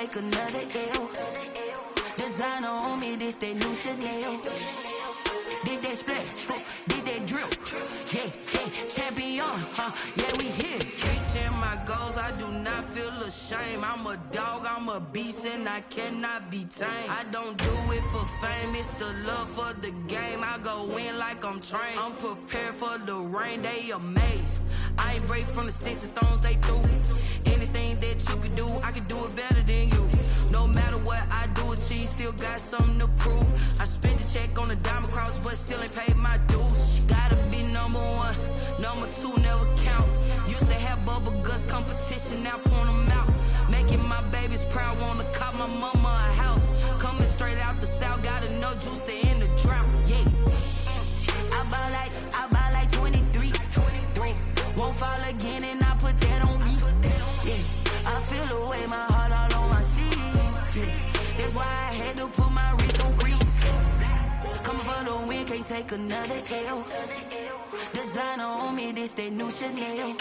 take another L. Designer on me, this that new Chanel. Did that splash, did that drip. Yeah, champion, yeah, we here. Reaching my goals, I do not feel ashamed. I'm a dog, I'm a beast, and I cannot be tamed. I don't do it for fame, it's the love for the game. I go in like I'm trained. I'm prepared for the rain, they amazed. I ain't break from the sticks and stones they threw. Anything that you can do, I can do it better than you. No matter what I do achieve, still got something to prove. I spent the check on the diamond cross, but still ain't paid my dues. Gotta be number one, number two never count. Used to have bubble guts competition, now point them out. Making my babies proud, wanna cop my mama a house. Coming straight out the south, got enough juice to end the drought. Yeah, I buy like 23. Won't fall again, and I put that on me. Yeah, I feel the way, my heart all on my sleeve. Yeah, that's why I had to put my wrist on freeze. Coming for the win, can't take another L. Designer on me, this that new Chanel.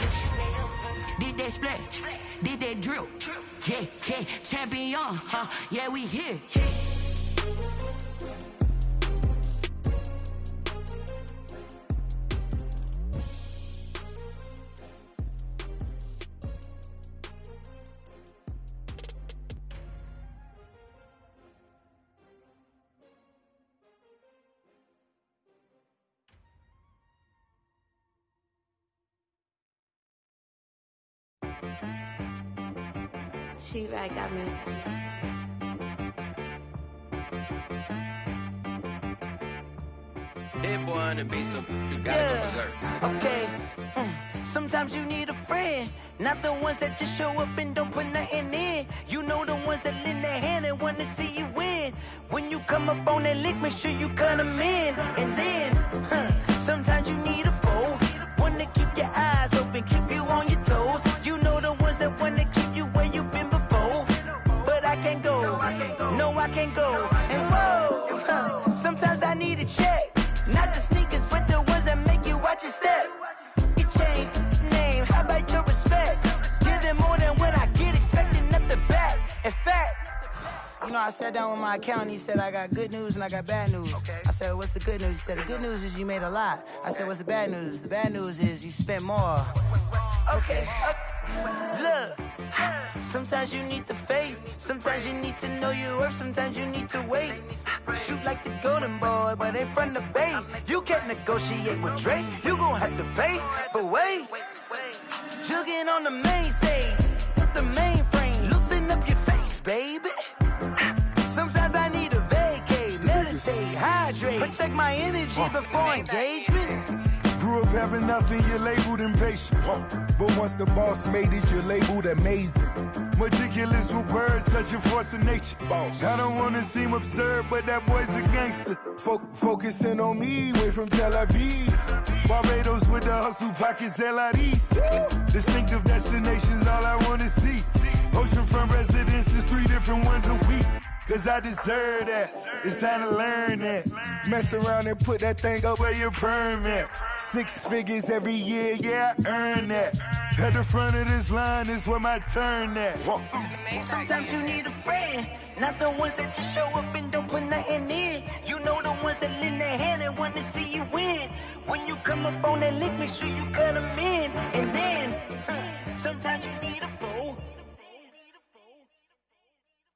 Did that splash, did that drip. Yeah, champion, yeah, we here. She-Rag got me. Hit boy on the beat, so you gotta go berserk. Okay. Sometimes you need a friend, not the ones that just show up and don't put nothing in. You know the ones that lend their hand and want to see you win. When you come up on that lick, make sure you cut them in. And then, sometimes you need a foe, one to keep your eyes open, keep you on your toes. You know the ones that want to keep you where you've been before. But I can't go, no I can't go. And whoa, sometimes I need a check, not the sneakers, but the ones that make you watch your step. You change name, how about your respect? Give them more than what I get, expecting nothing back. In fact, you know, I sat down with my accountant, he said I got good news and I got bad news. I said, what's the good news? He said, the good news is you made a lot. I said, what's the bad news? The bad news is you spent more. Okay. Look, sometimes you need the faith, sometimes you need to know your worth, sometimes you need to wait. Shoot like the golden boy, but in front of Bay. You can't negotiate with Drake, you gon' have to pay. But wait, jugging on the main stage, with the mainframe, loosen up your face, baby. Sometimes I need a vacate, meditate, hydrate, protect my energy before engagement. Grew up having nothing, you're labeled impatient. But once the boss made it, you're labeled amazing. Meticulous with words, such a force of nature. Boss. I don't wanna seem absurd, but that boy's a gangster. Focusing on me, way from Tel Aviv. Barbados with the hustle pockets, LIDs. Distinctive destinations, all I wanna see. Oceanfront residences, 3 different ones a week. Cause I deserve that, it's time to learn that. Mess around and put that thing up where your permit. 6 figures every year, yeah, I earn that. At the front of this line is where my turn at. Sometimes you need a friend, not the ones that just show up and don't put nothing in. You know the ones that lend their hand and want to see you win. When you come up on that lick, make sure you cut them in. And then, sometimes you need a foe.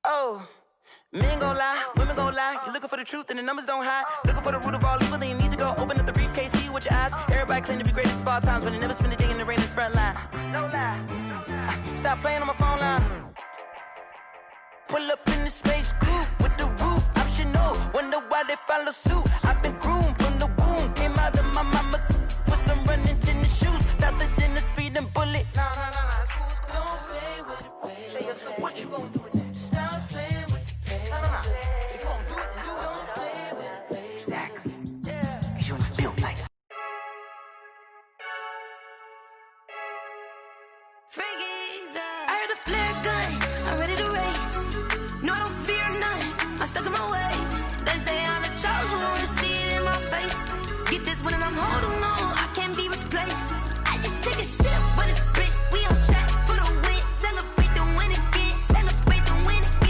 Oh. Men gon' lie, women gon' lie. You're looking for the truth and the numbers don't hide. Looking for the root of all evil, then you need to go open up the briefcase, see with your eyes. Everybody claim to be greatest of all times, but they never spend a day in the rain in the front line. No lie. Stop playing on my phone line. Pull up in the space coupe with the roof optional. Wonder why they follow suit. I've been groomed from the womb. Came out of my mama with some running tennis shoes. Faster than the speeding bullet. Nah, it's cool, it's cool. Don't play with it, baby. Say so what you gon' do? Stop playing. If you gon' do it, then don't play with it, baby. Exactly. Yeah. Cause you ain't built like I heard a flare gun, I'm ready to race. No, I don't fear none, I'm stuck in my ways. They say I'm the chosen one, to see it in my face. Get this one and I'm holding on, I can't be replaced. I just take a sip, but it's spit, we on track for the win. Celebrate the win again, celebrate the win again.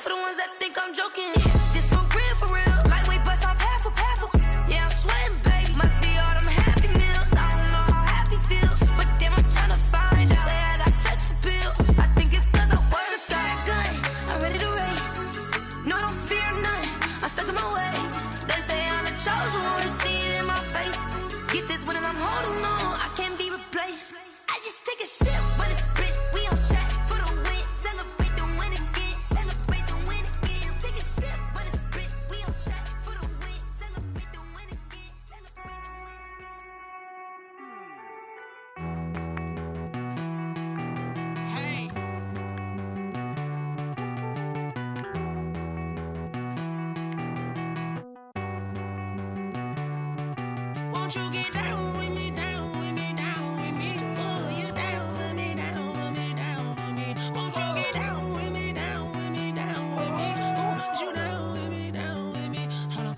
for the ones that think I'm joking. This for real. Lightweight bust off half a. Yeah, I'm sweating, baby. Must be all them happy meals. I don't know how happy feels, but damn, I'm tryna find out. Say I got sex appeal. I think it's cause I work that gun. I'm ready to race. No, don't fear none. I'm stuck in my ways. They say I'm the chosen one. See it in my face. Get this one and I'm holding on. I can't be replaced. I just take a sip, but it's split. We on track for the win. Celebrate the win again. Celebrate the win again. Take a sip, but it's split. We on track for the win. Celebrate the win again. Celebrate the win. Hey. Won't you get down with me, down with me, down with me? Oh, you down with me, down with me, down with me. Won't you get down with me, down with me, down with me? Oh, you down with me, down with me? Hold on.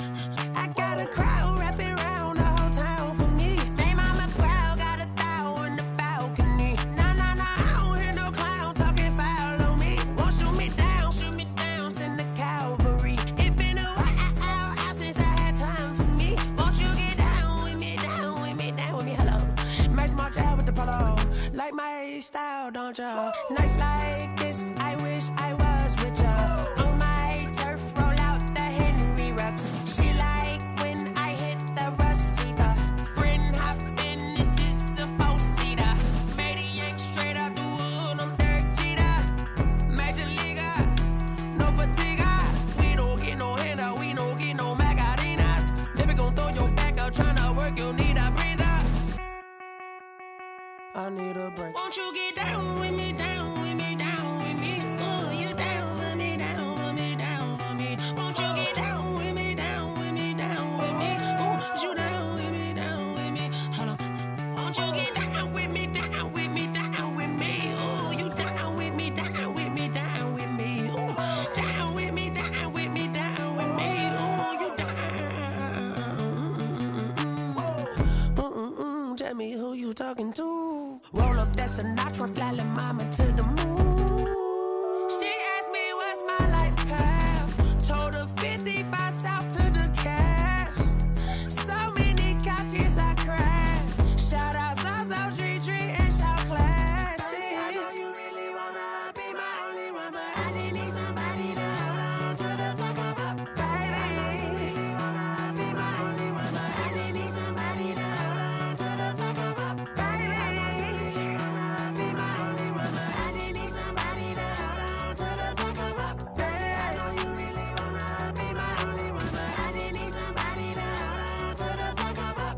I got a crowd wrapping around the whole town for me. They mama proud, got a thou in the balcony. Nah, I don't hear no clown talking foul on me. Won't shoot me down, send the cavalry. It been a while since I had time for me. Won't you get down with me, down with me, down with me? Hello, Max March out with the polo. Like my style, don't ya? Nights like this, I wish I was with ya. On my turf, roll out the Henry Rux. She like when I hit the receiver. Friend hop in, this is a four-seater. Made a yank straight out the wood, I'm Derek Jeter. Major leaguer, no fatigue. We don't get no handout, we don't get no Macarinas. Never gon' throw your back out, tryna work, you need a breather. I need a break. Won't you get down with me, down with me, down with me? Oh, you down with me, down with me, down with me? Won't you get down with me, down with me, down with me? Oh, you down with me, down with me? Hold on. Won't you get down with me, down with me, down with me? Oh, you down with me, down with me, down with me? Oh, down with me, down with me, down with me? Oh, you down. Tell me who you talking to. Roll up that Sinatra, fly la mama to the moon. She asked me what's my life path. Told her 55 south to the cat. So many couches I cried. Shout out South Street and shout classy. I know you really wanna be my only one, but I didn't need somebody to hold on to the suck up, baby. I know you really wanna be my only one, but I didn't need somebody to hold on to the suck up, baby. I know you really wanna be my only one, but I didn't need somebody to hold on to the suck up, baby. I know you really wanna be my only one, but I didn't need somebody to hold on to the suck up.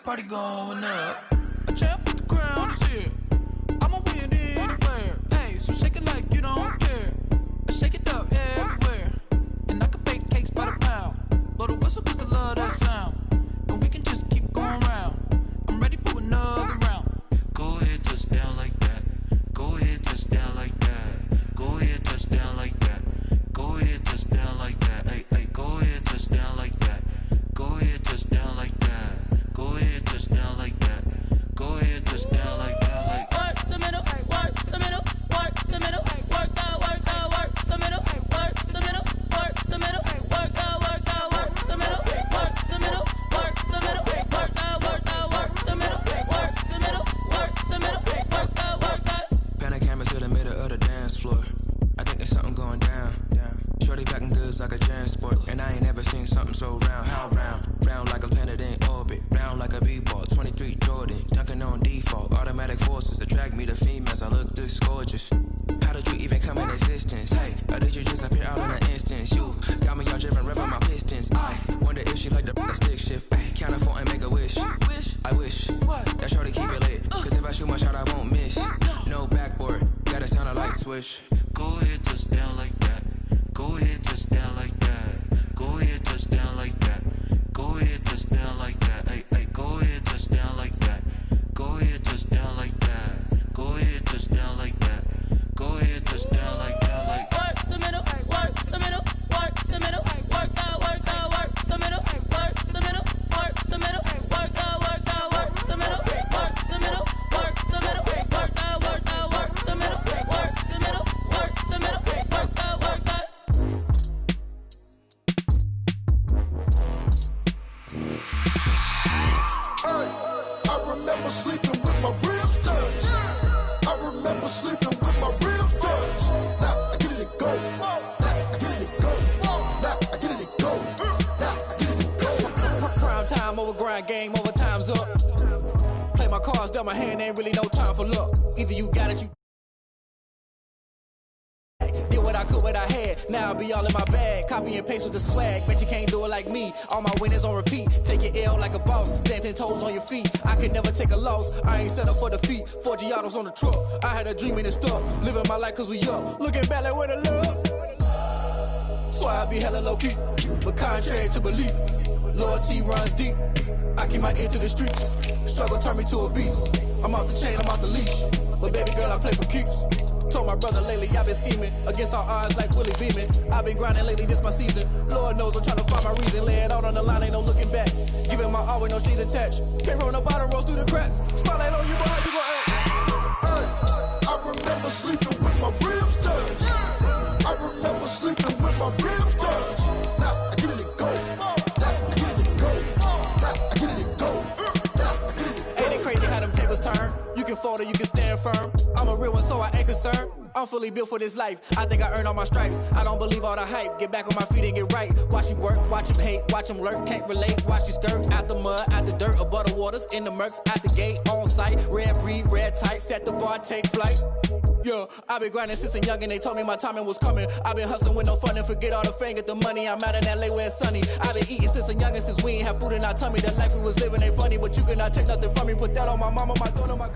party going up. A champ with the crown is here. I'ma win anywhere. Hey, so shake it like you don't care. I shake it up everywhere. And I can bake cakes by the sport, and I ain't never seen something so round. How round? Round like a planet in orbit, round like a b-ball. 23 Jordan, dunking on default. Automatic forces attract me to females. I look this gorgeous. How did you even come in existence? Hey, or did you just appear out in an instance? You got me all driven, revving my pistons. I wonder if she like the stick shift. Ay, count a 4 and make a wish. I wish that shorty keep it lit. Cause if I shoot my shot, I won't miss. No backboard, gotta sound a light switch. Go ahead, touchdown like that. Go ahead, touchdown like that. Go ahead, touchdown like that. Go ahead, touchdown like that. Ay, ay, go ahead, touchdown like that. Go ahead, touchdown like that. Go ahead, touchdown like that. Go ahead, touchdown like that. Like work the middle, work the middle, work the middle, work out, work out, work the middle, work the middle, work the middle, work out, work out, work the middle, work the middle, work the middle, work out, work out, work the middle, work the middle, work the middle, work out, work out. I remember sleeping with my ribs touched. I remember sleeping with my ribs touched. Now I get it and go. Now I get it and go. Now I get it and go. Now I get it and go. Prime time over grind game, over time's up. Play my cards, dealt my hand, ain't really no time for luck. Either you got it, you did what I could, what I had. Now I be all in my bag. Copy and paste with the swag. Bet you can't do it like me. All my winners on repeat. Take your L like a boss. Stand 10 toes on your feet. I can never take a loss. I ain't set up for defeat. 4 Giottos on the truck. I had a dream and it stuck. Living my life cause we up. Looking back like where the love. So I be hella low key. But contrary to belief, loyalty runs deep. I keep my ear to the streets. Struggle turn me to a beast. I'm off the chain, I'm off the leash. But baby girl, I play for keeps. Told my brother lately I've been scheming against all odds like Willie Beeman. I've been grinding lately, this my season. Lord knows I'm trying to find my reason. Lay it out on the line, ain't no looking back. Giving my all with no strings attached. Came from the bottom, rose through the cracks. Spotlight on you, but how you gon' act? I remember sleeping with my ribs touched. I remember sleeping with my ribs touched. Now I get it and go. Now I get it and go. Now I get it and go. Now I get it and go. Ain't it crazy how them tables turn? You can fold or you can stand firm. I'm a real one, so I ain't concerned. I'm fully built for this life. I think I earned all my stripes. I don't believe all the hype. Get back on my feet and get right. Watch you work, watch him hate, watch him lurk. Can't relate, watch you skirt. Out the mud, out the dirt, above the waters, in the murks, out the gate, on site. Red breed, red tight, set the bar, take flight. Yeah, I been grinding since a youngin', they told me my timing was coming. I been hustling with no fun and forget all the fame, get the money. I'm out in LA where it's sunny. I been eating since a youngin', since we ain't have food in our tummy. The life we was living ain't funny, but you cannot take nothing from me. Put that on my mama, my daughter, my...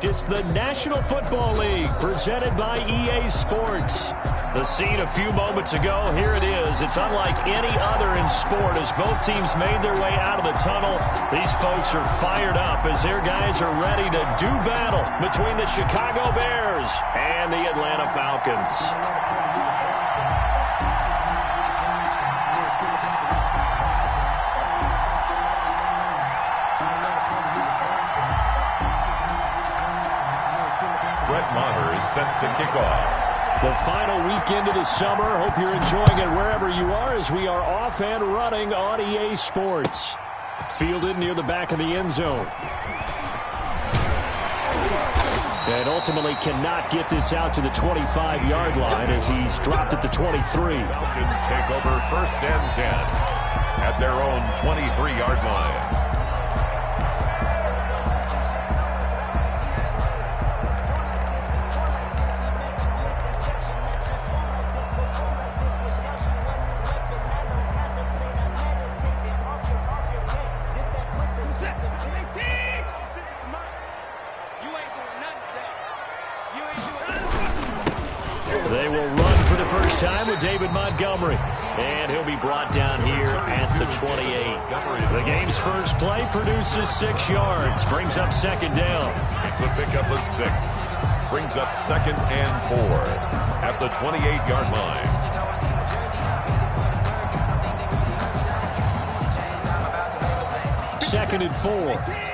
It's the National Football League, presented by EA Sports. The scene a few moments ago, here it is. It's unlike any other in sport as both teams made their way out of the tunnel. These folks are fired up as their guys are ready to do battle between the Chicago Bears and the Atlanta Falcons. Maher is set to kick off. The final weekend of the summer. Hope you're enjoying it wherever you are as we are off and running on EA Sports. Fielded near the back of the end zone. And ultimately cannot get this out to the 25-yard line as he's dropped at the 23. Falcons take over 1st and 10 at their own 23-yard line. They will run for the first time with David Montgomery. And he'll be brought down here at the 28. The game's first play produces 6 yards. Brings up 2nd down. It's a pickup of 6. Brings up 2nd and 4 at the 28-yard line. Second and 4.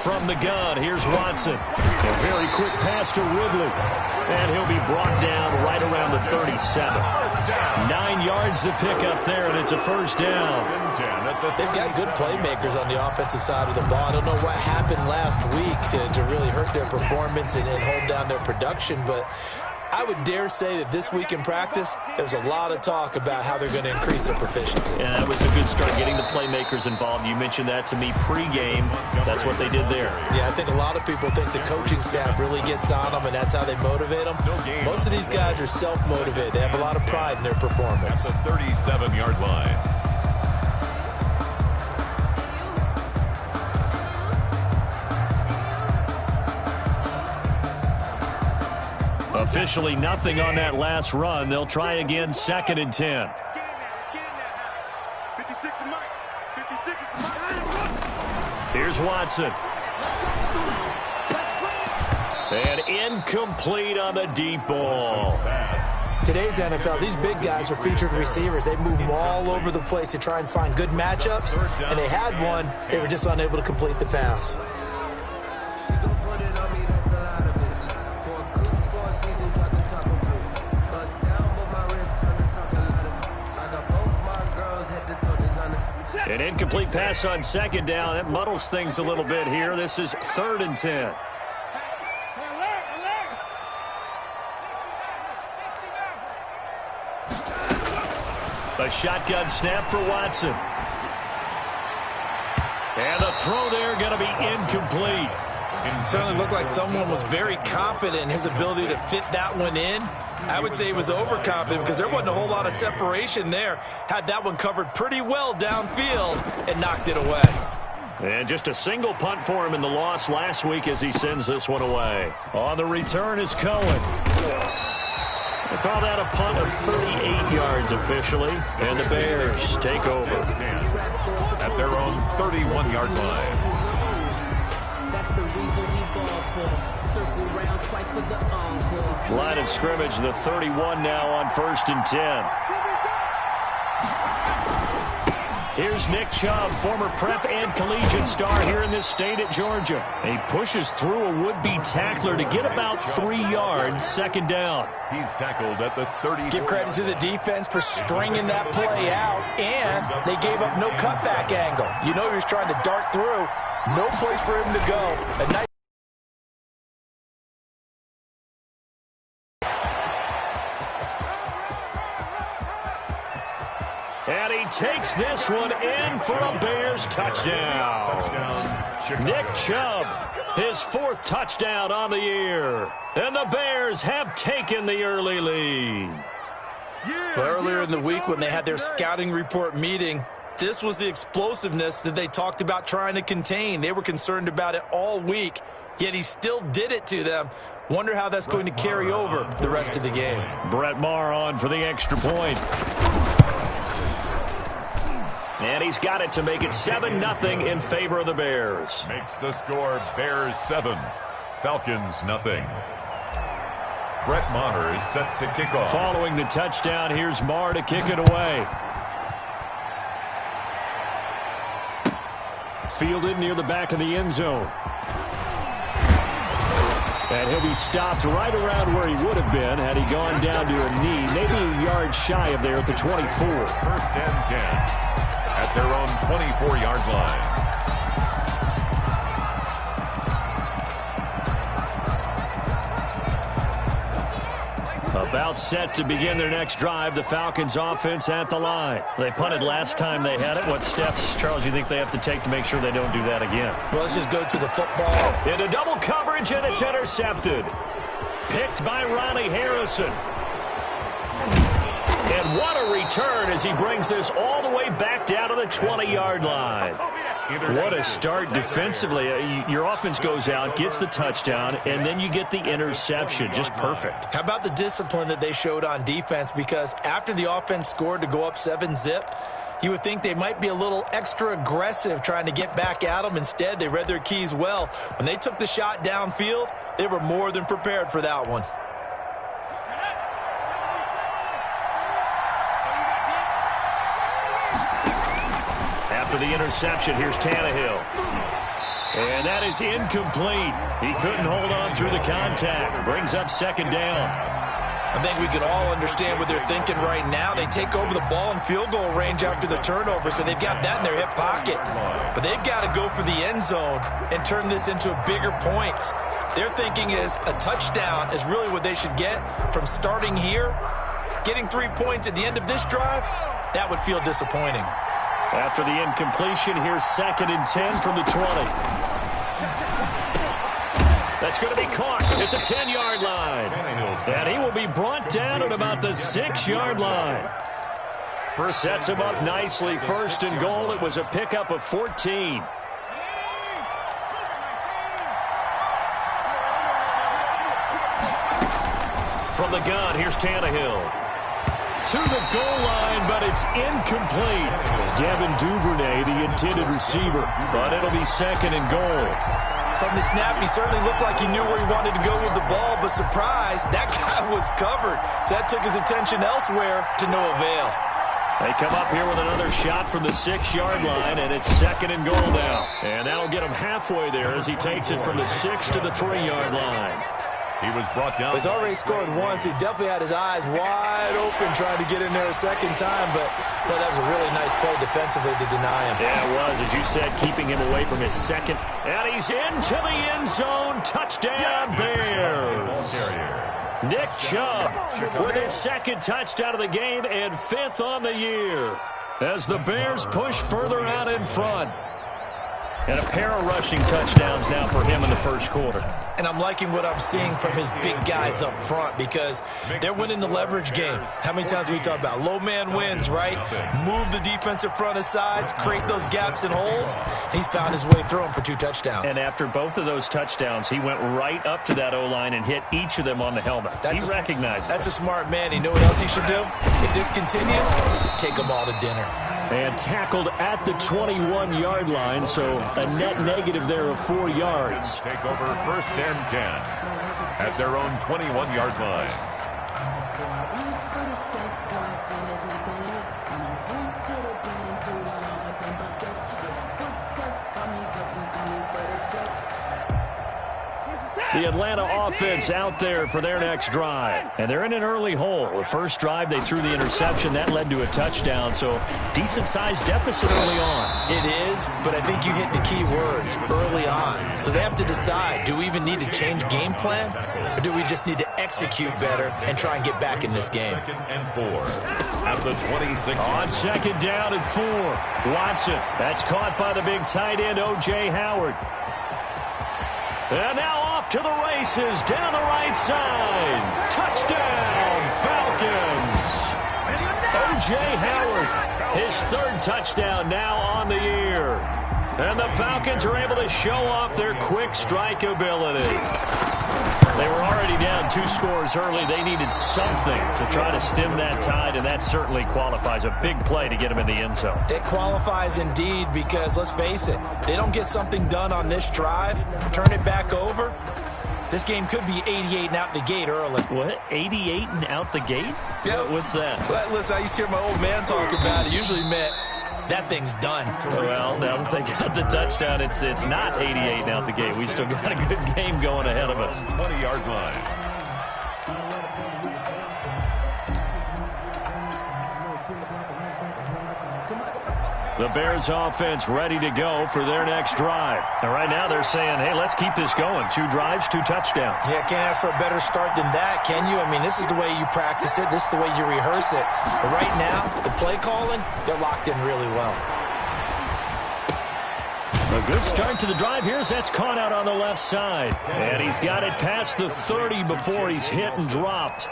from the gun. Here's Watson. A very quick pass to Ridley. And he'll be brought down right around the 37. 9 yards to pick up there, and it's a first down. They've got good playmakers on the offensive side of the ball. I don't know what happened last week to really hurt their performance and hold down their production, but I would dare say that this week in practice, there's a lot of talk about how they're going to increase their proficiency. Yeah, that was a good start, getting the playmakers involved. You mentioned that to me pregame. That's what they did there. Yeah, I think a lot of people think the coaching staff really gets on them, and that's how they motivate them. Most of these guys are self-motivated. They have a lot of pride in their performance. At the 37-yard line. Officially nothing on that last run. They'll try again, 2nd and 10. Here's Watson. And incomplete on the deep ball. Today's NFL, these big guys are featured receivers. They move them all over the place to try and find good matchups, and they had one. They were just unable to complete the pass. An incomplete pass on 2nd down. That muddles things a little bit here. This is 3rd and 10. A shotgun snap for Watson. And the throw there going to be incomplete. It certainly looked like someone was very confident in his ability to fit that one in. I would say he was overconfident because there wasn't a whole lot of separation there. Had that one covered pretty well downfield and knocked it away. And just a single punt for him in the loss last week as he sends this one away. On the return is Cohen. They call that a punt of 38 yards officially. And the Bears take over. At their own 31-yard line. That's the reason we ball for. Circle round twice for the encore. Line of scrimmage, the 31 now on 1st and 10. Here's Nick Chubb, former prep and collegiate star here in this state at Georgia. He pushes through a would-be tackler to get about 3 yards, 2nd down. He's tackled at the 30. Give credit to the defense for stringing that play out, and they gave up no cutback angle. You know he was trying to dart through. No place for him to go. A nice and he takes this one in for a Bears touchdown. Nick Chubb, his 4th touchdown on the year. And the Bears have taken the early lead. Earlier in the week when they had their scouting report meeting, this was the explosiveness that they talked about trying to contain. They were concerned about it all week, yet he still did it to them. Wonder how that's going to carry over the rest of the game. Brett Maher on for the extra point. And he's got it to make it 7-0 in favor of the Bears. Makes the score Bears 7, Falcons nothing. Brett Maher is set to kick off. Following the touchdown, here's Maher to kick it away. Fielded near the back of the end zone. And he'll be stopped right around where he would have been had he gone down to a knee, maybe a yard shy of there at the 24. 1st and 10 at their own 24-yard line. About set to begin their next drive, the Falcons offense at the line. They punted last time they had it. What steps, Charles, do you think they have to take to make sure they don't do that again? Well, let's just go to the football. Into double coverage, and it's intercepted. Picked by Ronnie Harrison. And what a return as he brings this all the way back down to the 20-yard line. What a start defensively. Your offense goes out, gets the touchdown, and then you get the interception. Just perfect. How about the discipline that they showed on defense? Because after the offense scored to go up 7-zip, you would think they might be a little extra aggressive trying to get back at them. Instead, they read their keys well. When they took the shot downfield, they were more than prepared for that one. After the interception, here's Tannehill. And that is incomplete. He couldn't hold on through the contact. Brings up second down. I think we can all understand what they're thinking right now. They take over the ball in field goal range after the turnover, so they've got that in their hip pocket. But they've got to go for the end zone and turn this into bigger points. Their thinking is a touchdown is really what they should get from starting here. Getting 3 points at the end of this drive, that would feel disappointing. After the incompletion, here's 2nd and 10 from the 20. That's going to be caught at the 10-yard line. And he will be brought down at about the 6-yard line. Sets him up nicely. 1st and goal. It was a pickup of 14. From the gun, here's Tannehill. To the goal line, but it's incomplete. Devin Duvernay, the intended receiver, but it'll be 2nd and goal. From the snap, he certainly looked like he knew where he wanted to go with the ball, but surprise, that guy was covered. So that took his attention elsewhere to no avail. They come up here with another shot from the 6-yard line, and it's 2nd and goal now. And that'll get him halfway there as he takes it from the 6 to the 3-yard line. He was brought down. He's already scored once. He definitely had his eyes wide open trying to get in there a second time, but I thought that was a really nice play defensively to deny him. Yeah, it was, as you said, keeping him away from his second. And he's into the end zone. Touchdown, Bears. Nick Chubb with his 2nd touchdown of the game and 5th on the year as the Bears push further out in front. And a pair of rushing touchdowns now for him in the 1st quarter. And I'm liking what I'm seeing from his big guys up front because they're winning the leverage game. How many times we talk about low man wins, right? Move the defensive front aside, create those gaps and holes. He's found his way through them for 2 touchdowns. And after both of those touchdowns, he went right up to that O-line and hit each of them on the helmet. He recognized it. That's a smart man. He knew what else he should do. If this continues, take them all to dinner. And tackled at the 21-yard line, so a net negative there of 4 yards. Take over 1st and 10 at their own 21-yard line. The Atlanta offense out there for their next drive. And they're in an early hole. The first drive, they threw the interception. That led to a touchdown. So decent-sized deficit early on. It is, but I think you hit the key words, early on. So they have to decide, do we even need to change game plan? Or do we just need to execute better and try and get back in this game? 2nd and 4 at the 26. On 2nd down and 4. Watson. That's caught by the big tight end, O.J. Howard. And now off to the races, down the right side. Touchdown, Falcons. O.J. Howard, his 3rd touchdown now on the year. And the Falcons are able to show off their quick strike ability. They were already down 2 scores early. They needed something to try to stem that tide, and that certainly qualifies. A big play to get them in the end zone. It qualifies indeed because, let's face it, they don't get something done on this drive, turn it back over, this game could be 88 and out the gate early. What? 88 and out the gate? Yep. What's that? Well, listen, I used to hear my old man talk about it. Usually meant that thing's done. Well, now that they got the touchdown, it's not 88 and out the gate. We still got a good game going ahead of us. 20-yard line. The Bears offense ready to go for their next drive. And right now they're saying, hey, let's keep this going. 2 drives, 2 touchdowns. Yeah, can't ask for a better start than that, can you? I mean, this is the way you practice it. This is the way you rehearse it. But right now, the play calling, they're locked in really well. A good start to the drive here as that's caught out on the left side. And he's got it past the 30 before he's hit and dropped.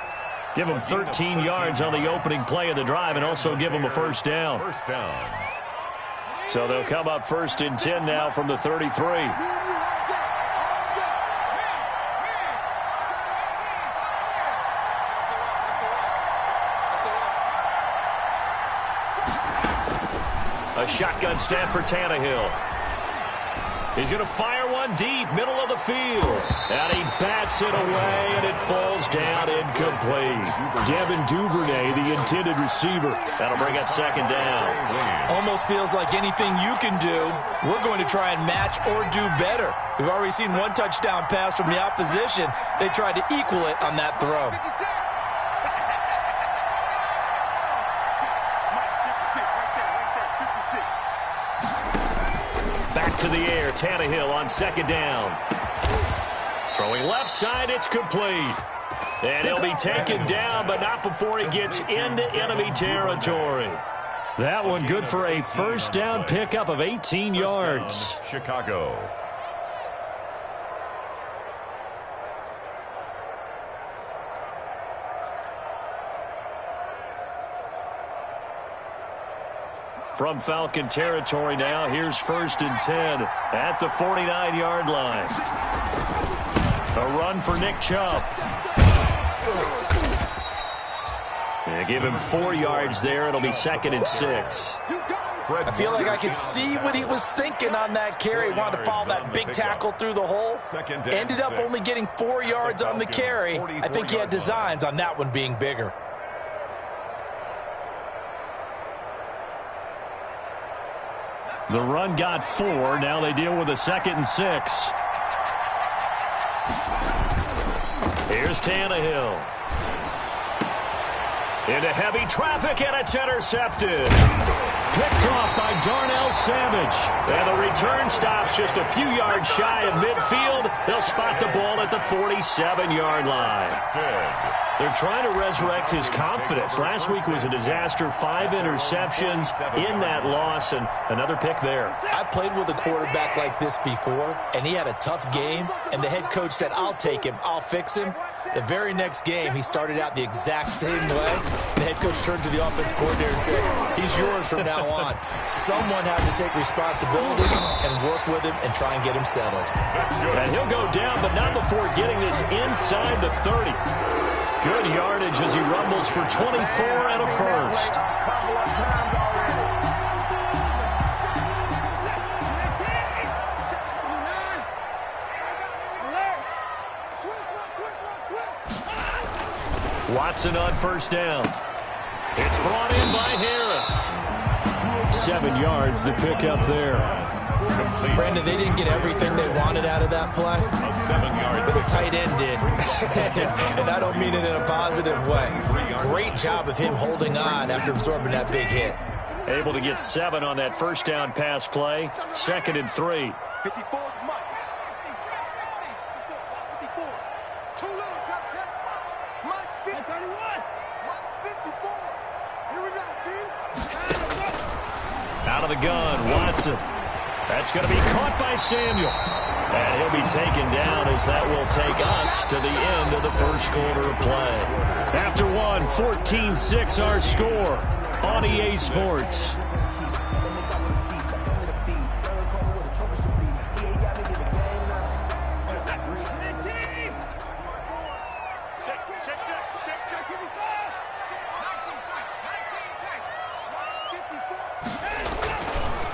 Give him 13 yards on the opening play of the drive and also give him a 1st down. 1st down. So they'll come up 1st and 10 now from the 33. A shotgun snap for Tannehill. He's going to fire one run deep, middle of the field. And he bats it away, and it falls down incomplete. Devin Duvernay, the intended receiver. That'll bring up second down. Almost feels like anything you can do, we're going to try and match or do better. We've already seen one touchdown pass from the opposition. They tried to equal it on that throw. Back to the air, Tannehill on second down. Throwing left side, it's complete. And he'll be taken down, but not before he gets into enemy territory. That one good for a first down pickup of 18 yards. Chicago. From Falcon territory now, here's 1st and 10 at the 49-yard line. A run for Nick Chubb. They give him 4 yards there. It'll be 2nd and 6. I feel like I could see what he was thinking on that carry. He wanted to follow that big tackle through the hole. Ended up only getting 4 yards on the carry. I think he had designs on that one being bigger. The run got 4. Now they deal with a 2nd and 6. Here's Tannehill. Into heavy traffic, and it's intercepted. Picked off by Darnell Savage. And the return stops just a few yards shy of midfield. They'll spot the ball at the 47-yard line. They're trying to resurrect his confidence. Last week was a disaster. 5 interceptions in that loss, and another pick there. I played with a quarterback like this before, and he had a tough game, and the head coach said, I'll take him, I'll fix him. The very next game, he started out the exact same way. The head coach turned to the offense coordinator and said, he's yours from now on. Someone has to take responsibility and work with him and try and get him settled. And he'll go down, but not before getting this inside the 30. Good yardage as he rumbles for 24 and a first. Watson on first down. It's brought in by Harris. 7 yards, the pickup there. Brandon, they didn't get everything they wanted out of that play, but the tight end did. And I don't mean it in a positive way. Great job of him holding on after absorbing that big hit. Able to get 7 on that first down pass play. 2nd and 3. Out of the gun, Watson. That's going to be caught by Samuel. And he'll be taken down as that will take us to the end of the first quarter of play. After one, 14-6 our score on EA Sports.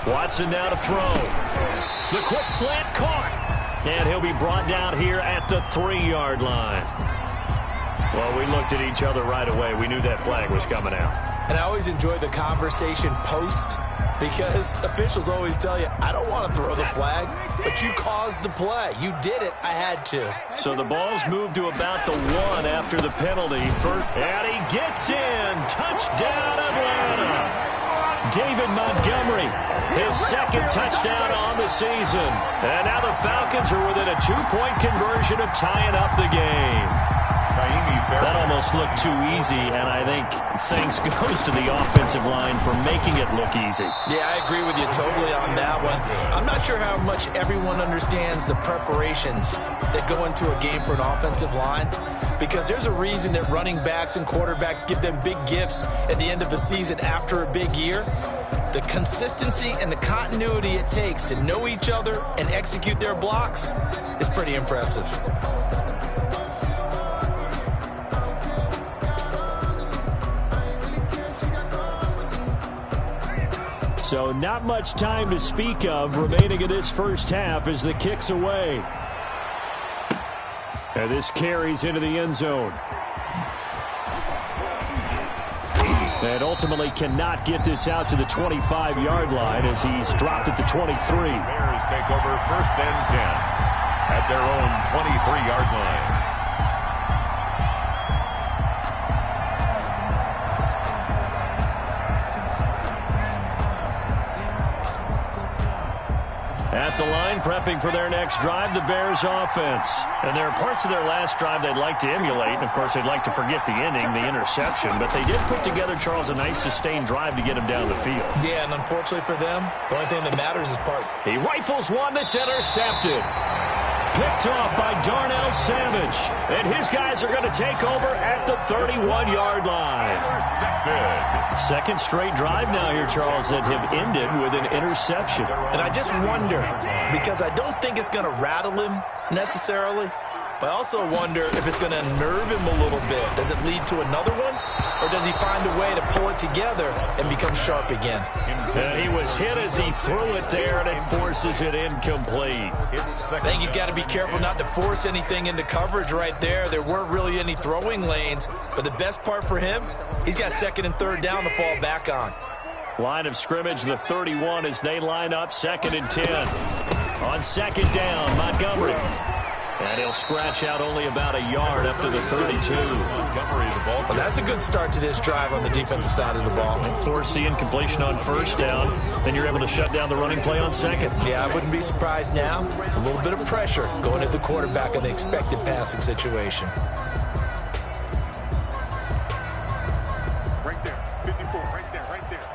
Watson now to throw. The quick slant caught. And he'll be brought down here at the 3-yard line. Well, we looked at each other right away. We knew that flag was coming out. And I always enjoy the conversation post because officials always tell you, I don't want to throw the flag, but you caused the play. You did it. I had to. So the ball's moved to about the 1 after the penalty. And he gets in. Touchdown, Atlanta. David Montgomery, his 2nd touchdown on the season. And now the Falcons are within a 2-point conversion of tying up the game. That almost looked too easy, and I think thanks goes to the offensive line for making it look easy. Yeah, I agree with you totally on that one. I'm not sure how much everyone understands the preparations that go into a game for an offensive line, because there's a reason that running backs and quarterbacks give them big gifts at the end of the season after a big year. The consistency and the continuity it takes to know each other and execute their blocks is pretty impressive. So not much time to speak of remaining in this first half as the kick's away. And this carries into the end zone. And ultimately cannot get this out to the 25-yard line as he's dropped at the 23. Bears take over 1st and 10 at their own 23-yard line. At the line, prepping for their next drive, the Bears offense. And there are parts of their last drive they'd like to emulate. And, of course, they'd like to forget the ending, the interception. But they did put together, Charles, a nice sustained drive to get him down the field. Yeah, and unfortunately for them, the only thing that matters is part. He rifles one that's intercepted. Picked off by Darnell Savage. And his guys are going to take over at the 31-yard line. Intercepted. Second straight drive now here, Charles, that have ended with an interception. And I just wonder, because I don't think it's going to rattle him necessarily, but I also wonder if it's going to unnerve him a little bit. Does it lead to another one? Or does he find a way to pull it together and become sharp again? And he was hit as he threw it there, and it forces it incomplete. I think he's got to be careful not to force anything into coverage right there. There weren't really any throwing lanes, but the best part for him, he's got 2nd and 3rd down to fall back on. Line of scrimmage, the 31 as they line up 2nd and 10. On 2nd down, Montgomery. And he'll scratch out only about a yard up to the 32. Well, that's a good start to this drive on the defensive side of the ball. And force the incompletion on 1st down. Then you're able to shut down the running play on 2nd. Yeah, I wouldn't be surprised now. A little bit of pressure going at the quarterback in the expected passing situation. Right there, 54, right there,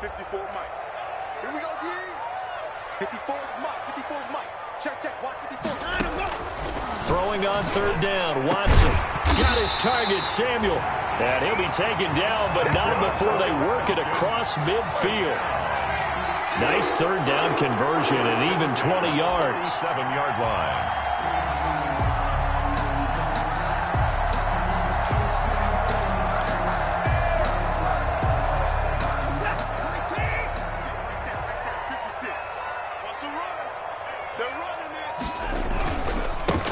54 Mike. Here we go, D. 54 Mike, 54 Mike. Check, watch 54. Throwing on 3rd down, Watson got his target, Samuel. And he'll be taken down, but not before they work it across midfield. Nice 3rd down conversion and even 20 yards. 7-yard line.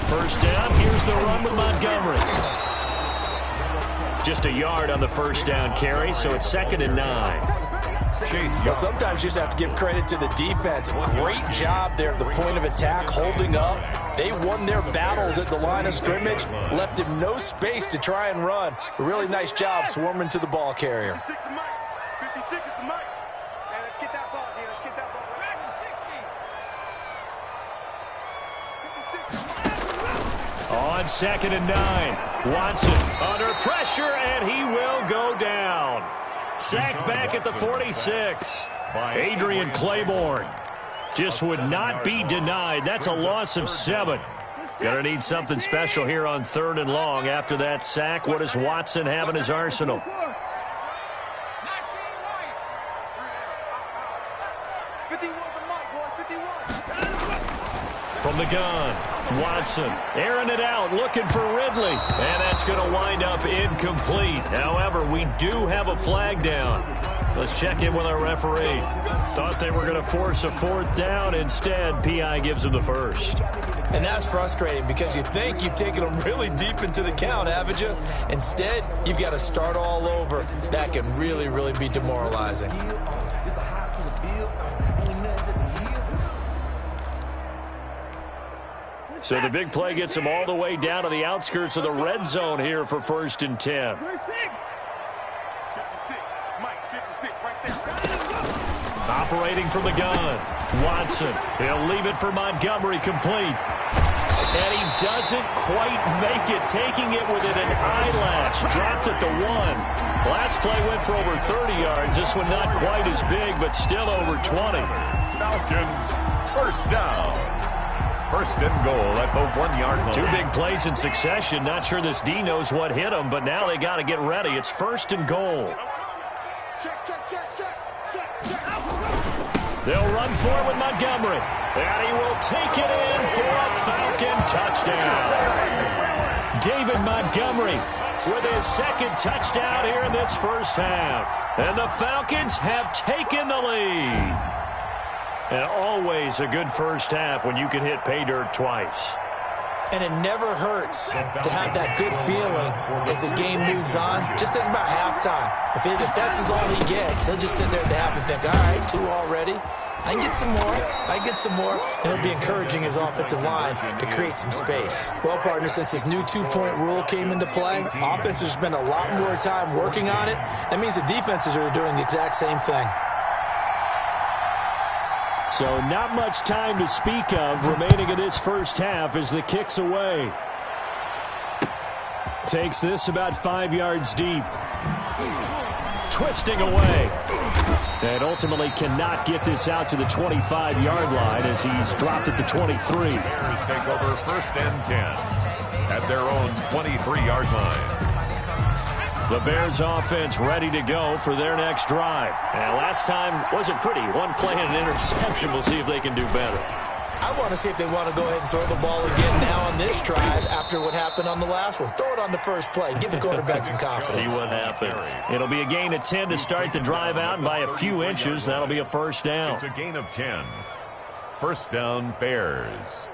First down, here's the run with Montgomery. Just a yard on the 1st down carry, so it's 2nd and 9. Well, sometimes you just have to give credit to the defense. Great job there at the point of attack, holding up. They won their battles at the line of scrimmage, left him no space to try and run. A really nice job swarming to the ball carrier. 56 is the mic. And let's get that ball here. Let's get that ball. On 2nd and 9, Watson under pressure, and he will go down. Sacked back at the 46. Adrian Claiborne just would not be denied. That's a loss of 7. Gonna need something special here on 3rd and long after that sack. What does Watson have in his arsenal? From the gun, Watson airing it out, looking for Ridley. And that's going to wind up incomplete. However, we do have a flag down. Let's check in with our referee. Thought they were going to force a 4th down. Instead, P.I. gives them the 1st. And that's frustrating because you think you've taken them really deep into the count, haven't you? Instead, you've got to start all over. That can really, really be demoralizing. So the big play gets them all the way down to the outskirts of the red zone here for 1st and 10. 56, Mike, 56, right there. Operating from the gun, Watson. He'll leave it for Montgomery, complete. And he doesn't quite make it, taking it within an eyelash. Dropped at the 1. Last play went for over 30 yards. This one not quite as big, but still over 20. Falcons, 1st down. 1st and goal at the 1-yard line. 2 big plays in succession. Not sure this D knows what hit him, but now they got to get ready. It's 1st and goal. Check. They'll run for it with Montgomery. And he will take it in for a Falcon touchdown. David Montgomery with his 2nd touchdown here in this first half. And the Falcons have taken the lead. And always a good first half when you can hit pay dirt twice. And it never hurts to have that good feeling as the game moves on. Just think about halftime. If that's all he gets, he'll just sit there at the half and think, all right, 2 already. I can get some more. I can get some more. And he'll be encouraging his offensive line to create some space. Well, partner, since this new 2-point rule came into play, offenses spend a lot more time working on it. That means the defenses are doing the exact same thing. So not much time to speak of remaining in this first half as the kick's away. Takes this about 5 yards deep. Twisting away. And ultimately cannot get this out to the 25-yard line as he's dropped at the 23. Bears take over 1st and 10 at their own 23-yard line. The Bears offense ready to go for their next drive. And last time wasn't pretty. One play and an interception. We'll see if they can do better. I want to see if they want to go ahead and throw the ball again now on this drive after what happened on the last one. Throw it on the first play. Give the quarterback some confidence. See what happens. It'll be a gain of 10 to start the drive out, and by a few inches, that'll be a first down. It's a gain of 10. First down, Bears.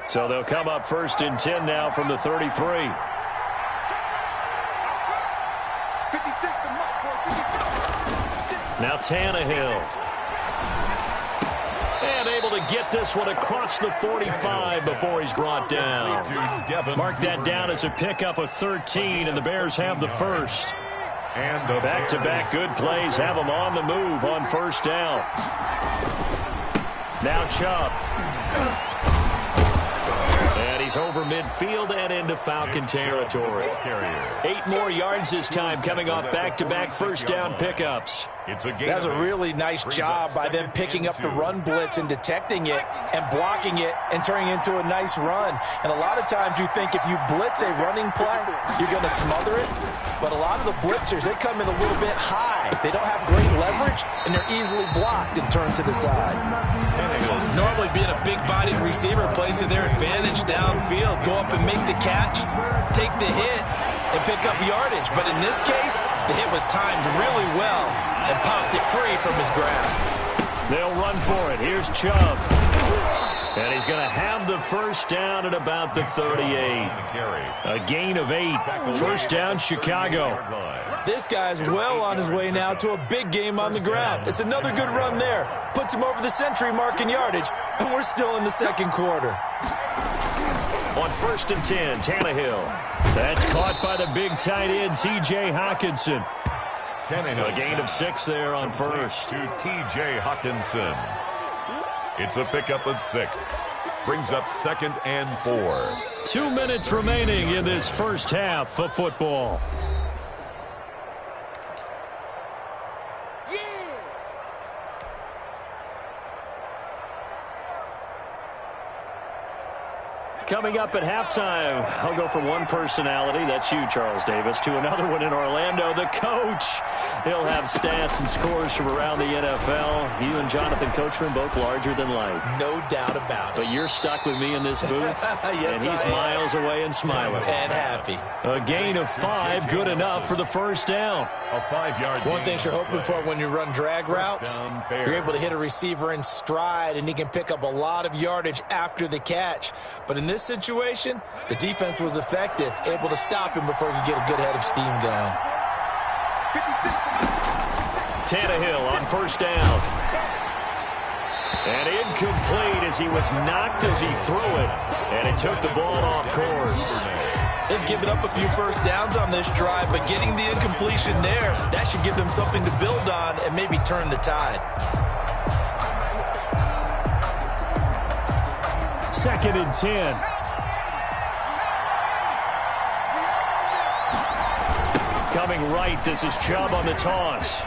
So they'll come up 1st and 10 now from the 33. Now Tannehill. And able to get this one across the 45 before he's brought down. Mark that down as a pickup of 13, and the Bears have the first. And back-to-back good plays have them on the move on first down. Now Chubb. And he's over midfield and into Falcon territory. 8 more yards this time coming off back-to-back first down pickups. That's a really nice job by them picking up the run blitz and detecting it and blocking it and turning it into a nice run. And a lot of times you think if you blitz a running play, you're going to smother it. But a lot of the blitzers, they come in a little bit high. They don't have great leverage, and they're easily blocked and turned to the side. Normally being a big-bodied receiver plays to their advantage downfield. Go up and make the catch, take the hit, and pick up yardage. But in this case, the hit was timed really well and popped it free from his grasp. They'll run for it. Here's Chubb. And he's going to have the first down at about the 38. A gain of 8. First down, Chicago. This guy's well on his way now to a big game on the ground. It's another good run there. Puts him over the century mark in yardage, and we're still in the second quarter. On 1st and 10, Tannehill. That's caught by the big tight end, T.J. Hockenson. A gain of 6 there on first. To T.J. Hockenson. It's a pickup of 6. Brings up 2nd and 4. 2 minutes remaining in this first half of football. Coming up at halftime, I'll go from one personality, that's you, Charles Davis, to another one in Orlando, the coach. He'll have stats and scores from around the NFL. You and Jonathan Coachman, both larger than life. No doubt about it. But you're stuck with me in this booth, yes, and he's miles away and smiling. And happy. A gain of 5, good enough for the first down. A 5-yard One thing you're hoping for when you run drag routes, you're able to hit a receiver in stride, and he can pick up a lot of yardage after the catch. But in this situation, the defense was effective, able to stop him before he could get a good head of steam going. Tannehill on first down. And incomplete as he was knocked as he threw it. And it took the ball off course. They've given up a few first downs on this drive, but getting the incompletion there, that should give them something to build on and maybe turn the tide. 2nd and 10. Coming right, this is Chubb on the toss.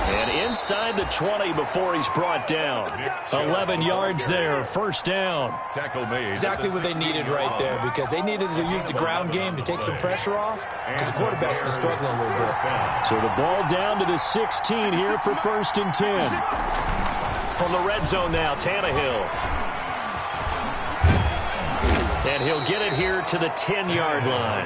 And inside the 20 before he's brought down. 11 yards there, first down. Tackle made. Exactly what they needed right there, because they needed to use the ground game to take some pressure off, because the quarterback's been struggling a little bit. So the ball down to the 16 here for 1st and 10. From the red zone now, Tannehill. And And he'll get it here to the 10-yard line.